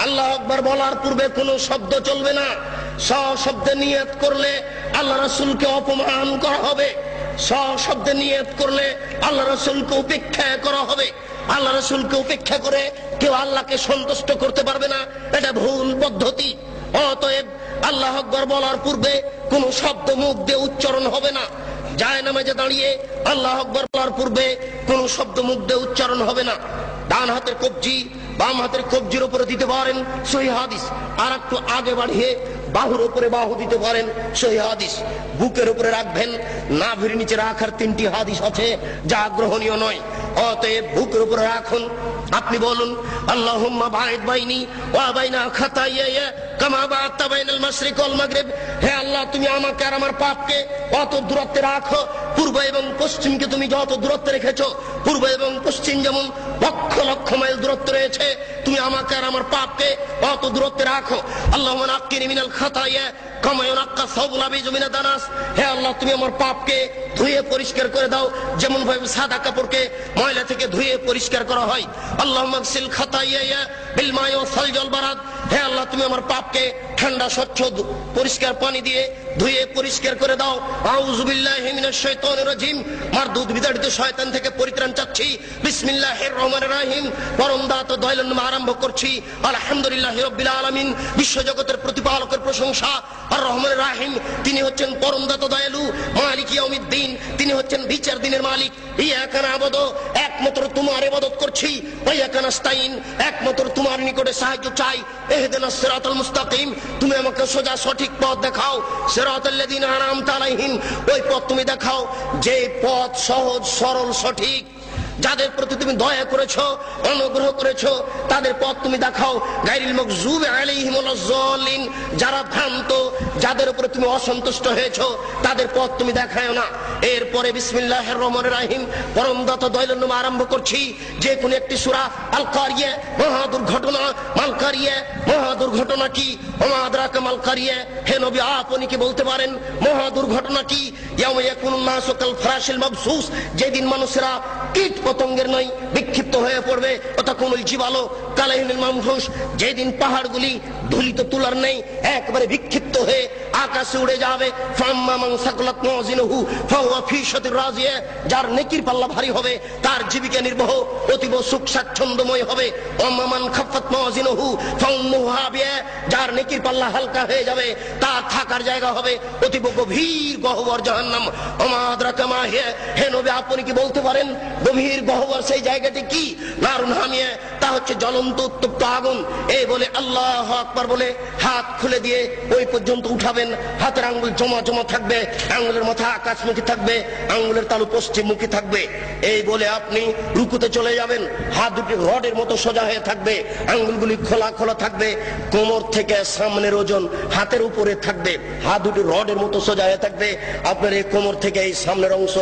আল্লাহু আকবার বলার পূর্বে কোনো শব্দ চলবে না। সশব্দে নিয়ত করলে আল্লাহ রাসূলকে অপমান করা হবে। সশব্দে নিয়ত করলে আল্লাহ রাসূলকে উপেক্ষা করা হবে। আল্লাহ রাসূলকে উপেক্ষা করে কেউ আল্লাহকে সন্তুষ্ট করতে পারবে না, এটা ভুল পদ্ধতি। অতএব আল্লাহু আকবার বলার পূর্বে কোনো শব্দ মুখ দিয়ে উচ্চারণ হবে না। জায়নামাজে দাঁড়িয়ে আল্লাহু আকবার বলার পূর্বে কোনো শব্দ মুখ দিয়ে উচ্চারণ হবে না। ডান হাতের কবজি বাম হাতের কবজির উপরে দিতে পারেন, সহিহ হাদিস। আর একটু আগে বাড়িয়ে বাহুর উপরে বাহু দিতে পারেন, সহিহ হাদিস। বুকের উপরে রাখবেন, নাভির নিচে রাখার 3টি হাদিস আছে যা গ্রহণীয় নয়। অতএব বুকের উপরে রাখুন। আপনি বলুন আল্লাহুম্মা বাঈদ বাইনি ওয়া বাইনা খাতায়ায়া কামা বা'আদতা বাইনাল মাশরিক ওয়াল মাগরিব। হে আল্লাহ, তুমি আমাকে আর আমার পাপকে অত দূরত্বে রাখো, পূর্ব এবং পশ্চিমকে তুমি যত দূরত্বে রেখেছো, পূর্ব এবং পশ্চিম যেমন লক্ষ লক্ষ মাইল দূরত্ব রয়েছে, তুমি আমাকে আর আমার পাপকে অত দূরত্বে রাখো। আল্লাহুম্মা নাক্কিনি মিনাল খাতায়া কামা ইউনাক্কা সাওবুল আবিজ মিনাদ দানাস। হে আল্লাহ, তুমি আমার পাপকে ধুয়ে পরিষ্কার করে দাও যেমন ভাবে সাদা কাপড়কে ময়লা থেকে ধুয়ে পরিষ্কার করা হয়। আল্লাহুম্মা গসিল খাতায়া বিল মাই ওয়াস সালজি ওয়াল বারাদ। হে আল্লাহ, তুমি আমার পাপকে ঠান্ডা স্বচ্ছ পরিষ্কার পানি দিয়ে ধুয়ে পরিষ্কার করে দাও। আউযু বিল্লাহি মিনাশ শাইতানির রাজিম। মারদুদ বিতাড়িত শয়তান থেকে পরিত্রাণ চাচ্ছি। বিসমিল্লাহির রহমানির রহিম। পরম দাতা দয়ালুর নামে আরম্ভ করছি। আলহামদুলিল্লাহি রাব্বিল আলামিন। বিশ্বজগতের প্রতিপালকের প্রশংসা। আর রহমানির রহিম, তিনি হচ্ছেন পরম দাতা দয়ালু। মালিক ইয়াউমিদ্দিন, তিনি হচ্ছেন বিচার দিনের মালিক। ইয়াকা না'বুদু, একমাত্র তোমার ইবাদত করছি। ওয়া ইয়াকা নাস্তাইন, একমাত্র তোমার নিকটে সাহায্য চাই। ইহদিনাস সিরাতাল মুস্তাকিম, তুমি আমাকে সোজা সঠিক পথ দেখাও। সিরাতাল্লাযিনা আন'আমতা আলাইহিম, ওই পথ তুমি দেখাও যে পথ সহজ সরল সঠিক। যাদের প্রতি তুমি দয়া করেছো, অনুগ্রহ করেছো, তাদের পথ তুমি দেখাও। গায়রিল মাগযুবি আলাইহিম ওয়ালাজ যালিন, যারা ভ্রান্ত, যাদের উপরে তুমি অসন্তুষ্ট হয়েছো, তাদের পথ তুমি দেখাও না। এরপরে বিসমিল্লাহির রহমানির রহিম, পরম দাতা দয়ালুর নামে আরম্ভ করছি। যে কোনো একটি সূরা। আল কারিয়া, মহা দুর্ঘটনা। মাল কারিয়া, মহা দুর্ঘটনা কি? ওমা আদরাকা মাল কারিয়া। হে নবী, আপনি কি বলতে পারেন মহা দুর্ঘটনা কি? ইয়াউমা ইয়াকুনুন নাসু কাল ফারাশিল মাবসুস, যেদিন মানুষেরা কীট পতঙ্গের নয় বিক্ষিপ্ত হয়ে পড়বে। ওয়াতাকুনুল জিবালু কালাইহিল মানফুস, যেদিন পাহাড়গুলি ধুলিত তুলার নেই একবারে বিক্ষিপ্ত হয়ে আকাশে উড়ে যাবে। ফাম্মা মান সাকুলাত মাওয়াজিনুহু ফাহুয়া ফি শাতির রাজিয়া, যার নেকির পাল্লা ভারী হবে তার জীবিকা নির্বাহ অতীব সুখ স্বাচ্ছন্দ্যময় হবে। ওয়াম্মা মান খাফফাত মাওয়াজিনুহু ফাউম্মুহু হাবিয়া, যার নেকির পাল্লা হালকা হয়ে যাবে তার থাকার জায়গা হবে অতীব গভীর গহ্বর জাহান্নাম। ওমা আদরাকা মা হিয়া, হে নবী আপনি কি বলতে পারেন গভীর গহ্বর সেই জায়গাটি কি? নারুন হামিয়া, তা হচ্ছে জ্বলন্ত উত্তপ্ত আগুন। এই বলে আল্লাহু আকবার বলে হাত খুলে দিয়ে ওই পর্যন্ত উঠাবেন। হাতের আঙ্গুল জমা জমা থাকবে, আঙ্গুলের মাথা আকাশমুখী থাকবে, আঙ্গুলের তালু পশ্চিমমুখী থাকবে। এই বলে আপনি রুকুতে চলে যাবেন। হাত দুটি রডের মতো সোজা হয়ে থাকবে, আঙ্গুলগুলি খোলা খোলা থাকবে, কোমর থেকে সামনের ওজন হাতের উপরে থাকবে। হাত দুটি রডের মতো সোজা হয়ে থাকবে, আপনার এই কোমর থেকে এই সামনের অংশ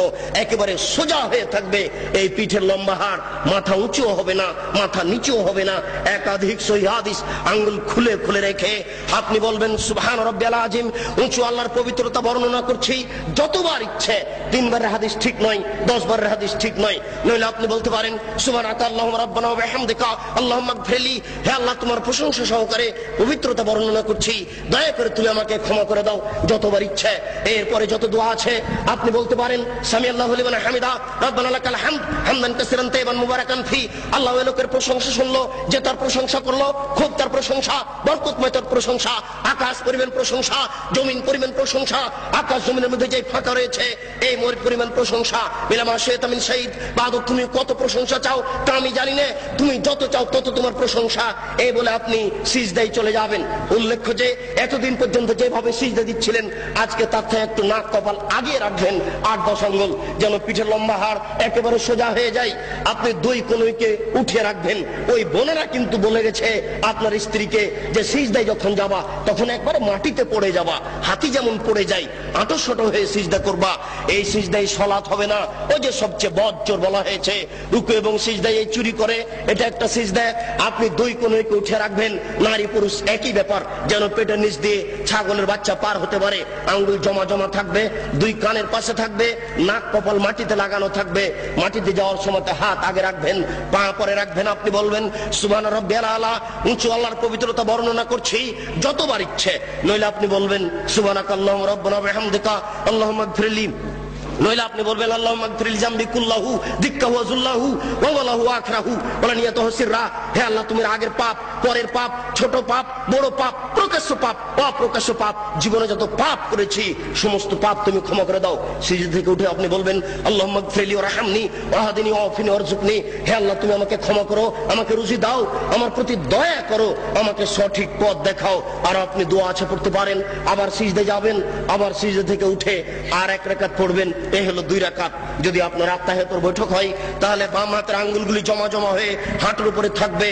একেবারে সোজা হয়ে থাকবে। এই পিঠের লম্বা হাড়, মাথা উঁচুও হবে না মাথা নিচুও হবে না। একাধিক সহিহ হাদিস আঙ্গুল খুলে খুলে রেখে আপনি বলবেন সুবহান রাব্বিয়াল আযীম। উঁচু আল্লাহর পবিত্রতা বর্ণনা করছি যতবার ইচ্ছে, 3 বারের হাদিস ঠিক নয়, 10 বারের হাদিস ঠিক নয়। নইলে আপনি বলতে পারেন সুবহানাকা আল্লাহুম্মা রাব্বানা ওয়া বিহামদিকা আল্লাহুম্মা গফিরলি, হে আল্লাহ তোমার প্রশংসা সহকারে পবিত্রতা বর্ণনা করছি, দয়া করে তুমি আমাকে ক্ষমা করে দাও, যতবার ইচ্ছে। এরপরে যত দোয়া আছে আপনি বলতে পারেন সামি আল্লাহু লিমান হামিদা রাব্বানা লাকাল হামদ হামদান কাসীরান তাইয়িবান মুবারাকান ফি। আল্লাহ ওই লোকের প্রশংসা শুনলো যে তার প্রশংসা করলো, খুব তার প্রশংসা, বরকতময় তার প্রশংসা। আকাশ পরিমাণ প্রশংসা, জমিন পরিমাণ প্রশংসা, আকাশ জমিনের মধ্যে যে ফাঁকা রয়েছে এই পরিমাণ প্রশংসা। বিলামা শাইতা মিন শাইদ, বাদু তুমি কত প্রশংসা চাও তা আমি জানি না, তুমি যত চাও তত তোমার প্রশংসা। এই বলে আপনি সিজদায় চলে যাবেন। উল্লেখ্য যে এতদিন পর্যন্ত যেভাবে সিজদা দিচ্ছিলেন আজকে তার থেকে একটু নাক কপাল আগিয়ে রাখবেন 8-10 আঙ্গুল, যেন পিঠের লম্বা হাড় একেবারে সোজা হয়ে যায়। আপনি 2 কোণকে উঠিয়ে রাখবেন। ওই বোনেরা কিন্তু বলে গেছে আপনার স্ত্রীকে যে সিজদায় যখন যাবা তখন একবারে মাটিতে পড়ে যাবা, হাতি যেমন পড়ে যায় আঁটো হয়ে সিজদা করবা। এই সিজদায় সালাত হবে না। ওই যে সবচেয়ে বজ্জর বলা হয়েছে রুকু এবং সিজদায় এই চুরি করে, এটা একটা সিজদা। আপনি 2 কোণকে উঠে রাখবেন, নারী পুরুষ একই ব্যাপার, যেন পেটের নিচ দিয়ে ছাগলের বাচ্চা পার হতে পারে। আঙ্গুল জমা জমা থাকবে, 2 কানের পাশে থাকবে, নাক কপাল মাটিতে লাগানো থাকবে। মাটিতে যাওয়ার সময় হাত আগে রাখবেন, পা পরে রাখবেন। আপনি বলবেন সুবহান রাব্বিয়াল আলা, উঁচু আল্লাহর পবিত্রতা বর্ণনা করছি যতবার ইচ্ছে। নইলে আপনি বলবেন সুবহানাকা আল্লাহুম্মা রাব্বানা ওয়া বিহামদিকা আল্লাহুম্মা গফিরলি। নইলে আপনি বলবেন আল্লাহুম্মা গফিরলি জামবি কুল্লাহু দিক্কাহু ওয়া যুল্লাহু ওয়া ওয়ালাহু আখরাহু ওয়া নিয়াতুহু সিররা। হে আল্লাহ তুমি আগের পাপ, পরের পাপ, ছোট পাপ, বড় পাপ, প্রকাশ্য পাপ, অপ্রকাশ্য পাপ, জীবনে যত পাপ করেছি সমস্ত পাপ তুমি ক্ষমা করে দাও। সিজদা থেকে উঠে আপনি বলবেন আল্লাহুম্মা গফিরলি ওয়ারহামনি ওয়াহদিনি ওয়াফিনি ওয়ারযুকনি। হে আল্লাহ তুমি আমাকে ক্ষমা করো, আমাকে রুজি দাও, আমার প্রতি দয়া করো, আমাকে সঠিক পথ দেখাও। আর আপনি দোয়া আছে পড়তে পারেন। আবার সিজদা যাবেন, আবার সিজদা থেকে উঠে আর 1 রাকাত পড়বেন। এই হলো 2 রাকাত। যদি আপনার আত্তাহিয়াতুর বৈঠক হয় তাহলে বাম হাতের আঙ্গুলগুলি জমা জমা হয়ে হাঁটুর উপরে থাকবে,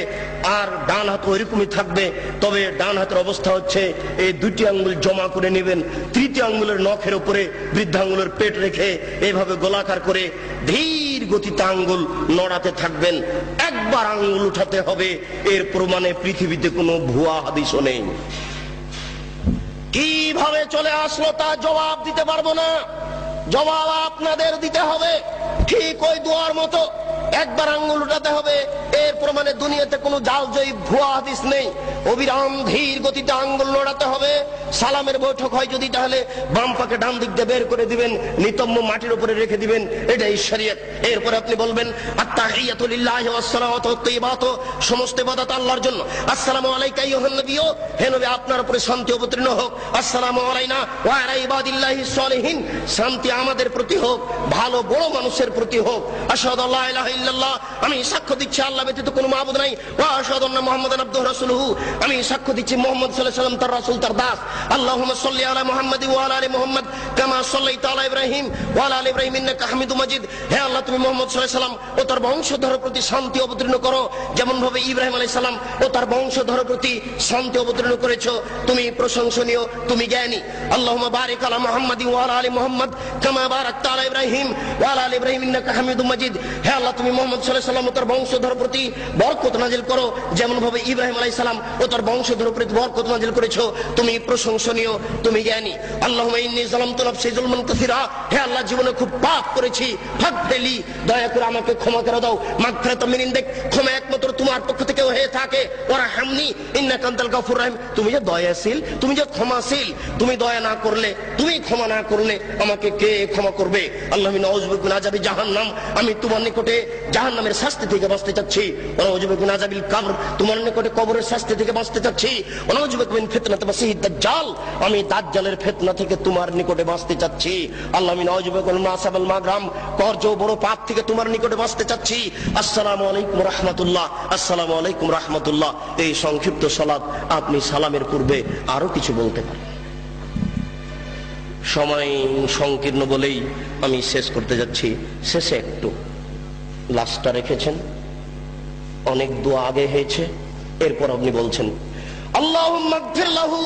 আর ডান হাত ওইরকমই থাকবে। তবে ডান হাতের অবস্থা হচ্ছে এই 2টি আঙ্গুল জমা করে নেবেন, 3টি আঙ্গুলের নখের উপরে বৃদ্ধাঙ্গুলের পেট রেখে এইভাবে গোলাকার করে ধীর গতিতে আঙ্গুল নড়াতে থাকবেন। একবার আঙ্গুল উঠাতে হবে, এর প্রমাণে পৃথিবীতে কোনো ভুয়া হাদিসও নেই। কিভাবে চলে আসলো তা জবাব দিতে পারবো না, জবাব আপনাদের দিতে হবে। ঠিক ওই দোয়ার মতো একবার আঙ্গুল উঠাতে হবে, এর প্রমাণে দুনিয়াতে কোনো জালজয়ী ভুয়া হাদিস নেই। অবিরাম ধীর গতিতে আঙ্গুল নড়াতে হবে। সালামের বৈঠক হয় যদি তাহলে বাম পাকে ডান দিক দিয়ে বের করে দিবেন, নিতম্ব মাটির উপরে রেখে দিবেন, এটাই শরীয়ত। এরপরে আপনি বলবেন আত্তাহিয়াতু লিল্লাহি ওয়াস সালাওয়াতু তাইয়্যিবাতু, সমস্ত ইবাদত আল্লাহর জন্য। আসসালামু আলাইকা আইয়ুহান নবিয়্যু, হে নবী আপনার উপরে শান্তি অবতীর্ণ হোক। আসসালামু আলাইনা ওয়া আলা ইবাদিল্লাহিস সালিহিন, শান্তি আমাদের প্রতি হোক, ভালো বড় মানুষের প্রতি হোক। আশহাদু আল্লা ইলাহা ইল্লাল্লাহ, আমি সাক্ষ্য দিচ্ছি আল্লাহ ব্যতীত কোনো মাবুদ নাই। ওয়া আশহাদু আন্না মুহাম্মাদান আবদুহু রাসূলুহু, আমি সাক্ষ্য দিচ্ছি মুহাম্মদ সাল্লাল্লাহু আলাইহি ওয়াসাল্লাম তার রাসূল তার দাস। আল্লাহুম্মা সাল্লি আলা মুহাম্মাদ ওয়া আলা আলি মুহাম্মাদ কামা সাল্লাইতা আলা ইব্রাহিম ওয়া আলা আলি ইব্রাহিম ইন্নাকা হামিদুম মাজিদ। হে আল্লাহ তুমি মুহাম্মদ সাল্লাল্লাহু আলাইহি ওয়াসাল্লাম ও তার বংশধরের প্রতি শান্তি অবতীর্ণ করো, যেমন ভাবে ইব্রাহিম আলাইহিস সালাম ও তার বংশধরের প্রতি শান্তি অবতীর্ণ করেছো। তুমি প্রশংসনীয়, তুমি জ্ঞানী। আল্লাহুম্মা বারিক আলা মুহাম্মাদ ওয়া আলা আলি মুহাম্মাদ কামা বারাকতা আলা ইব্রাহিম ওয়া আলা আলি ইব্রাহিম ইন্নাকা হামিদুম মাজিদ। হে আল্লাহ তুমি তুমি মুহাম্মদ সাল্লাল্লাহু আলাইহি ওয়াসাল্লাম ও তার বংশধর প্রতি বরকত নাজিল করো, যেমন ভাবে ইব্রাহিম আলাইহিস সালাম ও তার বংশধর প্রতি বরকত নাজিল করেছো। তুমি প্রশংসনীয়, তুমি জ্ঞানী। আল্লাহুম্মা ইন্নী যালামতু নাফসি যুলমান কাসীরা, হে আল্লাহ জীবনে খুব পাপ করেছি, ফাগফিরলি, দয়া করে আমাকে ক্ষমা করে দাও। মাগফিরাতাম মিন ইনদিক, ক্ষমা একমাত্র তোমার পক্ষ থেকে হয়ে থাকে। ওয়ারহামনি ইন্নাকা আনতাল গাফুর রাহিম, তুমি যে দয়াশীল, তুমি যে ক্ষমাশীল, তুমি দয়া না করলে, তুমি ক্ষমা না করলে আমাকে কে ক্ষমা করবে? আল্লাহুম্মা নাউযু বিকা মিন আযাবি জাহান্নাম, আমি তোমার নিকটে জাহান্নামের শাস্তি থেকে বাঁচতে চাচ্ছি। ওয়া নাউযু বিকা মিন আযাবিল কবর, তোমার নিকটে কবরের শাস্তি থেকে বাঁচতে চাচ্ছি। ওয়া নাউযু বিকা মিন ফিতনাতিল মাসিহিদ দাজ্জাল, আমি দাজ্জালের ফিতনা থেকে তোমার নিকটে বাঁচতে চাচ্ছি। আল্লাহুম্মা নাউযু বিকা মিন মাসাবাল মাগরাম, কর্জ বড় পাপ থেকে তোমার নিকটে বাঁচতে চাচ্ছি। আসসালামু আলাইকুম রাহমাতুল্লাহ, আসসালামু আলাইকুম রাহমাতুল্লাহ। এই সংক্ষিপ্ত সালাত আপনি সালামের পূর্বে আরো কিছু বলতে পারেন। সময় সংকীর্ণ বলেই আমি শেষ করতে যাচ্ছি। শেষে একটু লাস্টটা রেখেছেন, অনেক দোয়া আগে হয়েছে, এরপর আপনি বলছেন আল্লাহুম্মা গফির লাহু,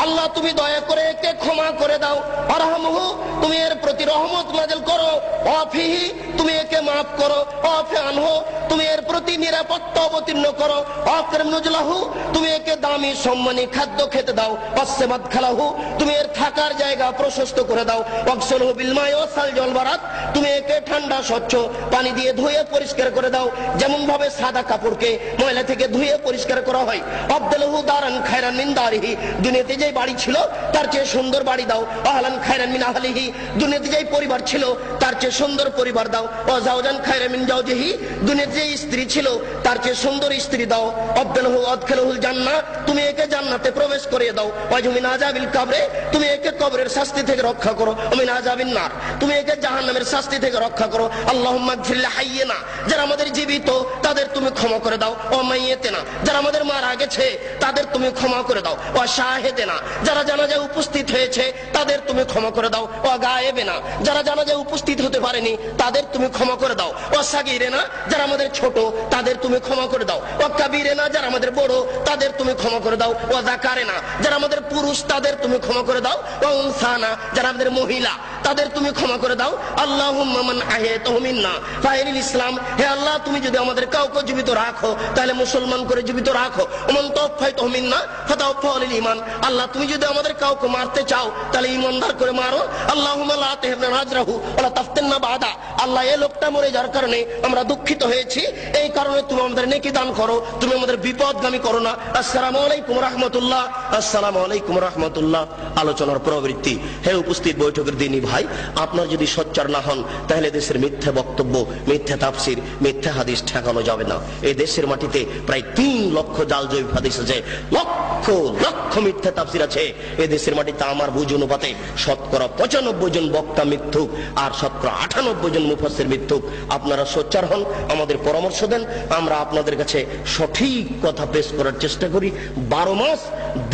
আল্লাহ তুমি দয়া করে একে ক্ষমা করে দাও। আরহামহু, তুমি এর প্রতি রহমত নাযিল করো। ওয়াফিহি, তুমি একে maaf করো। ওয়াফি আনহু, তুমি এর প্রতি নিরাপত্তা অবতীর্ণ করো। ওয়াকরিম নুজুলাহু, তুমি একে দামি সম্মানী খাদ্য খেতে দাও। ওয়াসসামাদ খালাহু, তুমি এর থাকার জায়গা প্রশস্ত করে দাও। ওয়াগসিলহু বিল মাই ওয়াস সালজি ওয়াল বারাদ, তুমি একে ঠান্ডা স্বচ্ছ পানি দিয়ে ধুয়ে পরিষ্কার করে দাও, যেমন ভাবে সাদা কাপড়কে ময়লা থেকে ধুয়ে পরিষ্কার করা হয়। আবদালহু দারান খায়রান মিন দারিহি, দুনিয়াতে যে বাড়ি ছিল তার চেয়ে সুন্দর বাড়ি দাও। আহলান খায়রান মিন আহলিহি, দুনিয়াতে যে পরিবার ছিল তার চেয়ে সুন্দর পরিবার দাও। ওয়া জাওজান খায়রান মিন জাওজিহি, দুনিয়াতে যে স্ত্রী ছিল তার চেয়ে সুন্দর স্ত্রী দাও। আবদালহু আদখিলহুল জান্নাহ, তুমি একে জান্নাতে প্রবেশ করিয়ে দাও। ওয়া মিন আযাবিল কবরে, তুমি একে কবরের শাস্তি থেকে রক্ষা করো। ওয়া মিন আযাবিন নার, তুমি একে জাহান্নামের শাস্তি থেকে রক্ষা করো। আল্লাহুম্মা গফির লিহাইয়িনা, যারা আমাদের জীবিত তাদের তুমি ক্ষমা করে দাও। ওয়া মাইয়িতিনা, যারা আমাদের মারা গেছে তাদের তুমি ক্ষমা করে দাও। ওয়া শাহিদিনা, যারা জানাজায় উপস্থিত হয়েছে তাদের তুমি ক্ষমা করে দাও। ওয়া গায়েবিনা, যারা জানাজায় উপস্থিত হতে পারেনি তাদের তুমি ক্ষমা করে দাও। ওয়া সাগীরিনা, যারা আমাদের ছোট তাদের তুমি ক্ষমা করে দাও। ওয়া কাবীরিনা, যারা আমাদের বড় তাদের তুমি ক্ষমা করে দাও। ওয়া যাকারিনা, যারা আমাদের পুরুষ তাদের তুমি ক্ষমা করে দাও। ওয়া উনসানা, যারা আমাদের মহিলা তাদের তুমি ক্ষমা করে দাও। আল্লাহুম্মা মান আহয়াতাহু মিন্না ফাইলিল ইসলাম, হে আল্লাহ তুমি যদি আমাদের কাউকে জীবিত রাখো তাহলে মুসলমান করে জীবিত রাখো। ওমান তাওফাইতাহু মিন্না ফাতাওফাহু লিল ঈমান, আল্লাহ তুমি যদি আমাদের কাউকে মারতে চাও তাহলে ঈমানদার করে মারো। আল্লাহুম্মা লা তাহরিমনা আজরাহু ওয়া লা তাফতিননা বাদা, আল্লাহ এই লোকটা মরে যাওয়ার কারণে আমরা দুঃখিত হয়েছি, এই কারণে তুমি আমাদের নেকি দান করো, তুমি আমাদের বিপদগামী করো না। আসসালামু আলাইকুম রাহমাতুল্লাহ, আসসালামু আলাইকুম রাহমাতুল্লাহ। আলোচনার প্রবৃত্তি। হে উপস্থিত বৈঠকের দিনী ভাই, আপনার যদি সোচ্চার না হন তাহলে দেশের মিথ্যা বক্তব্য, মিথ্যা তাফসির, মিথ্যা হাদিস ঠেকানো যাবে না। এই দেশের মাটিতে প্রায় 3 লক্ষ জাল জৈব হাদিস আছে, লক্ষ লক্ষ মিথ্যা তাফসির আছে। এই দেশের মাটিতে আমার বুঝ অনুপাতে শতকরা 95 জন বক্তা মিথ্যুক আর শতকরা 98 জন মুফাসসির মিথ্যুক। আপনারা সোচ্চার হন, আমাদের পরামর্শ দেন, আমরা আপনাদের কাছে সঠিক কথা পেশ করার চেষ্টা করি। 12 মাস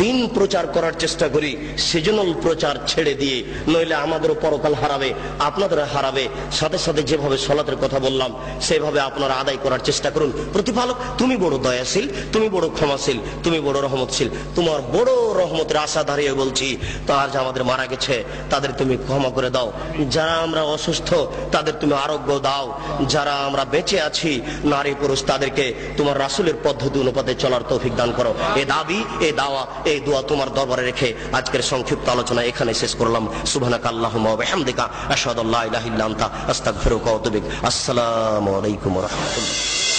দিন প্রচার করার চেষ্টা করি, সিজনাল প্রচার ছেড়ে দিয়ে, নইলে আমাদেরও পরকাল হারাবে, আপনাদের হারাবে। সাথে সাথে যেভাবে সালাতের কথা বললাম সেভাবে আপনারা আদায় করার চেষ্টা করুন। প্রতিপালক তুমি বড় দয়াশীল, তুমি বড় ক্ষমাশীল, তুমি বড় রহমতশীল, তোমার বড় রহমতের আশা দাঁড়িয়ে বলছি, তার যে আমাদের মারা গেছে তাদের তুমি ক্ষমা করে দাও। যারা আমরা অসুস্থ তাদের তুমি আরোগ্য দাও। যারা আমরা বেঁচে আছি নারী পুরুষ তাদেরকে তোমার রাসূলের পদ্ধতি অনুপাতে চলার তৌফিক দান করো। এই দাবি, এই দাওয়া, এই দোয়া তোমার দরবারে রেখে আজকের সংক্ষিপ্ত আলোচনা এখানে শেষ করলাম। সুবহানাকা আল্লাহুম্মা ওয়া বিহামদিকা আশহাদু আল্লা ইলাহা ইল্লা আনতা আস্তাগফিরুকা ওয়া আতুবু ইলাইক। আসসালামু আলাইকুম ওয়া রাহমাতুল্লাহ।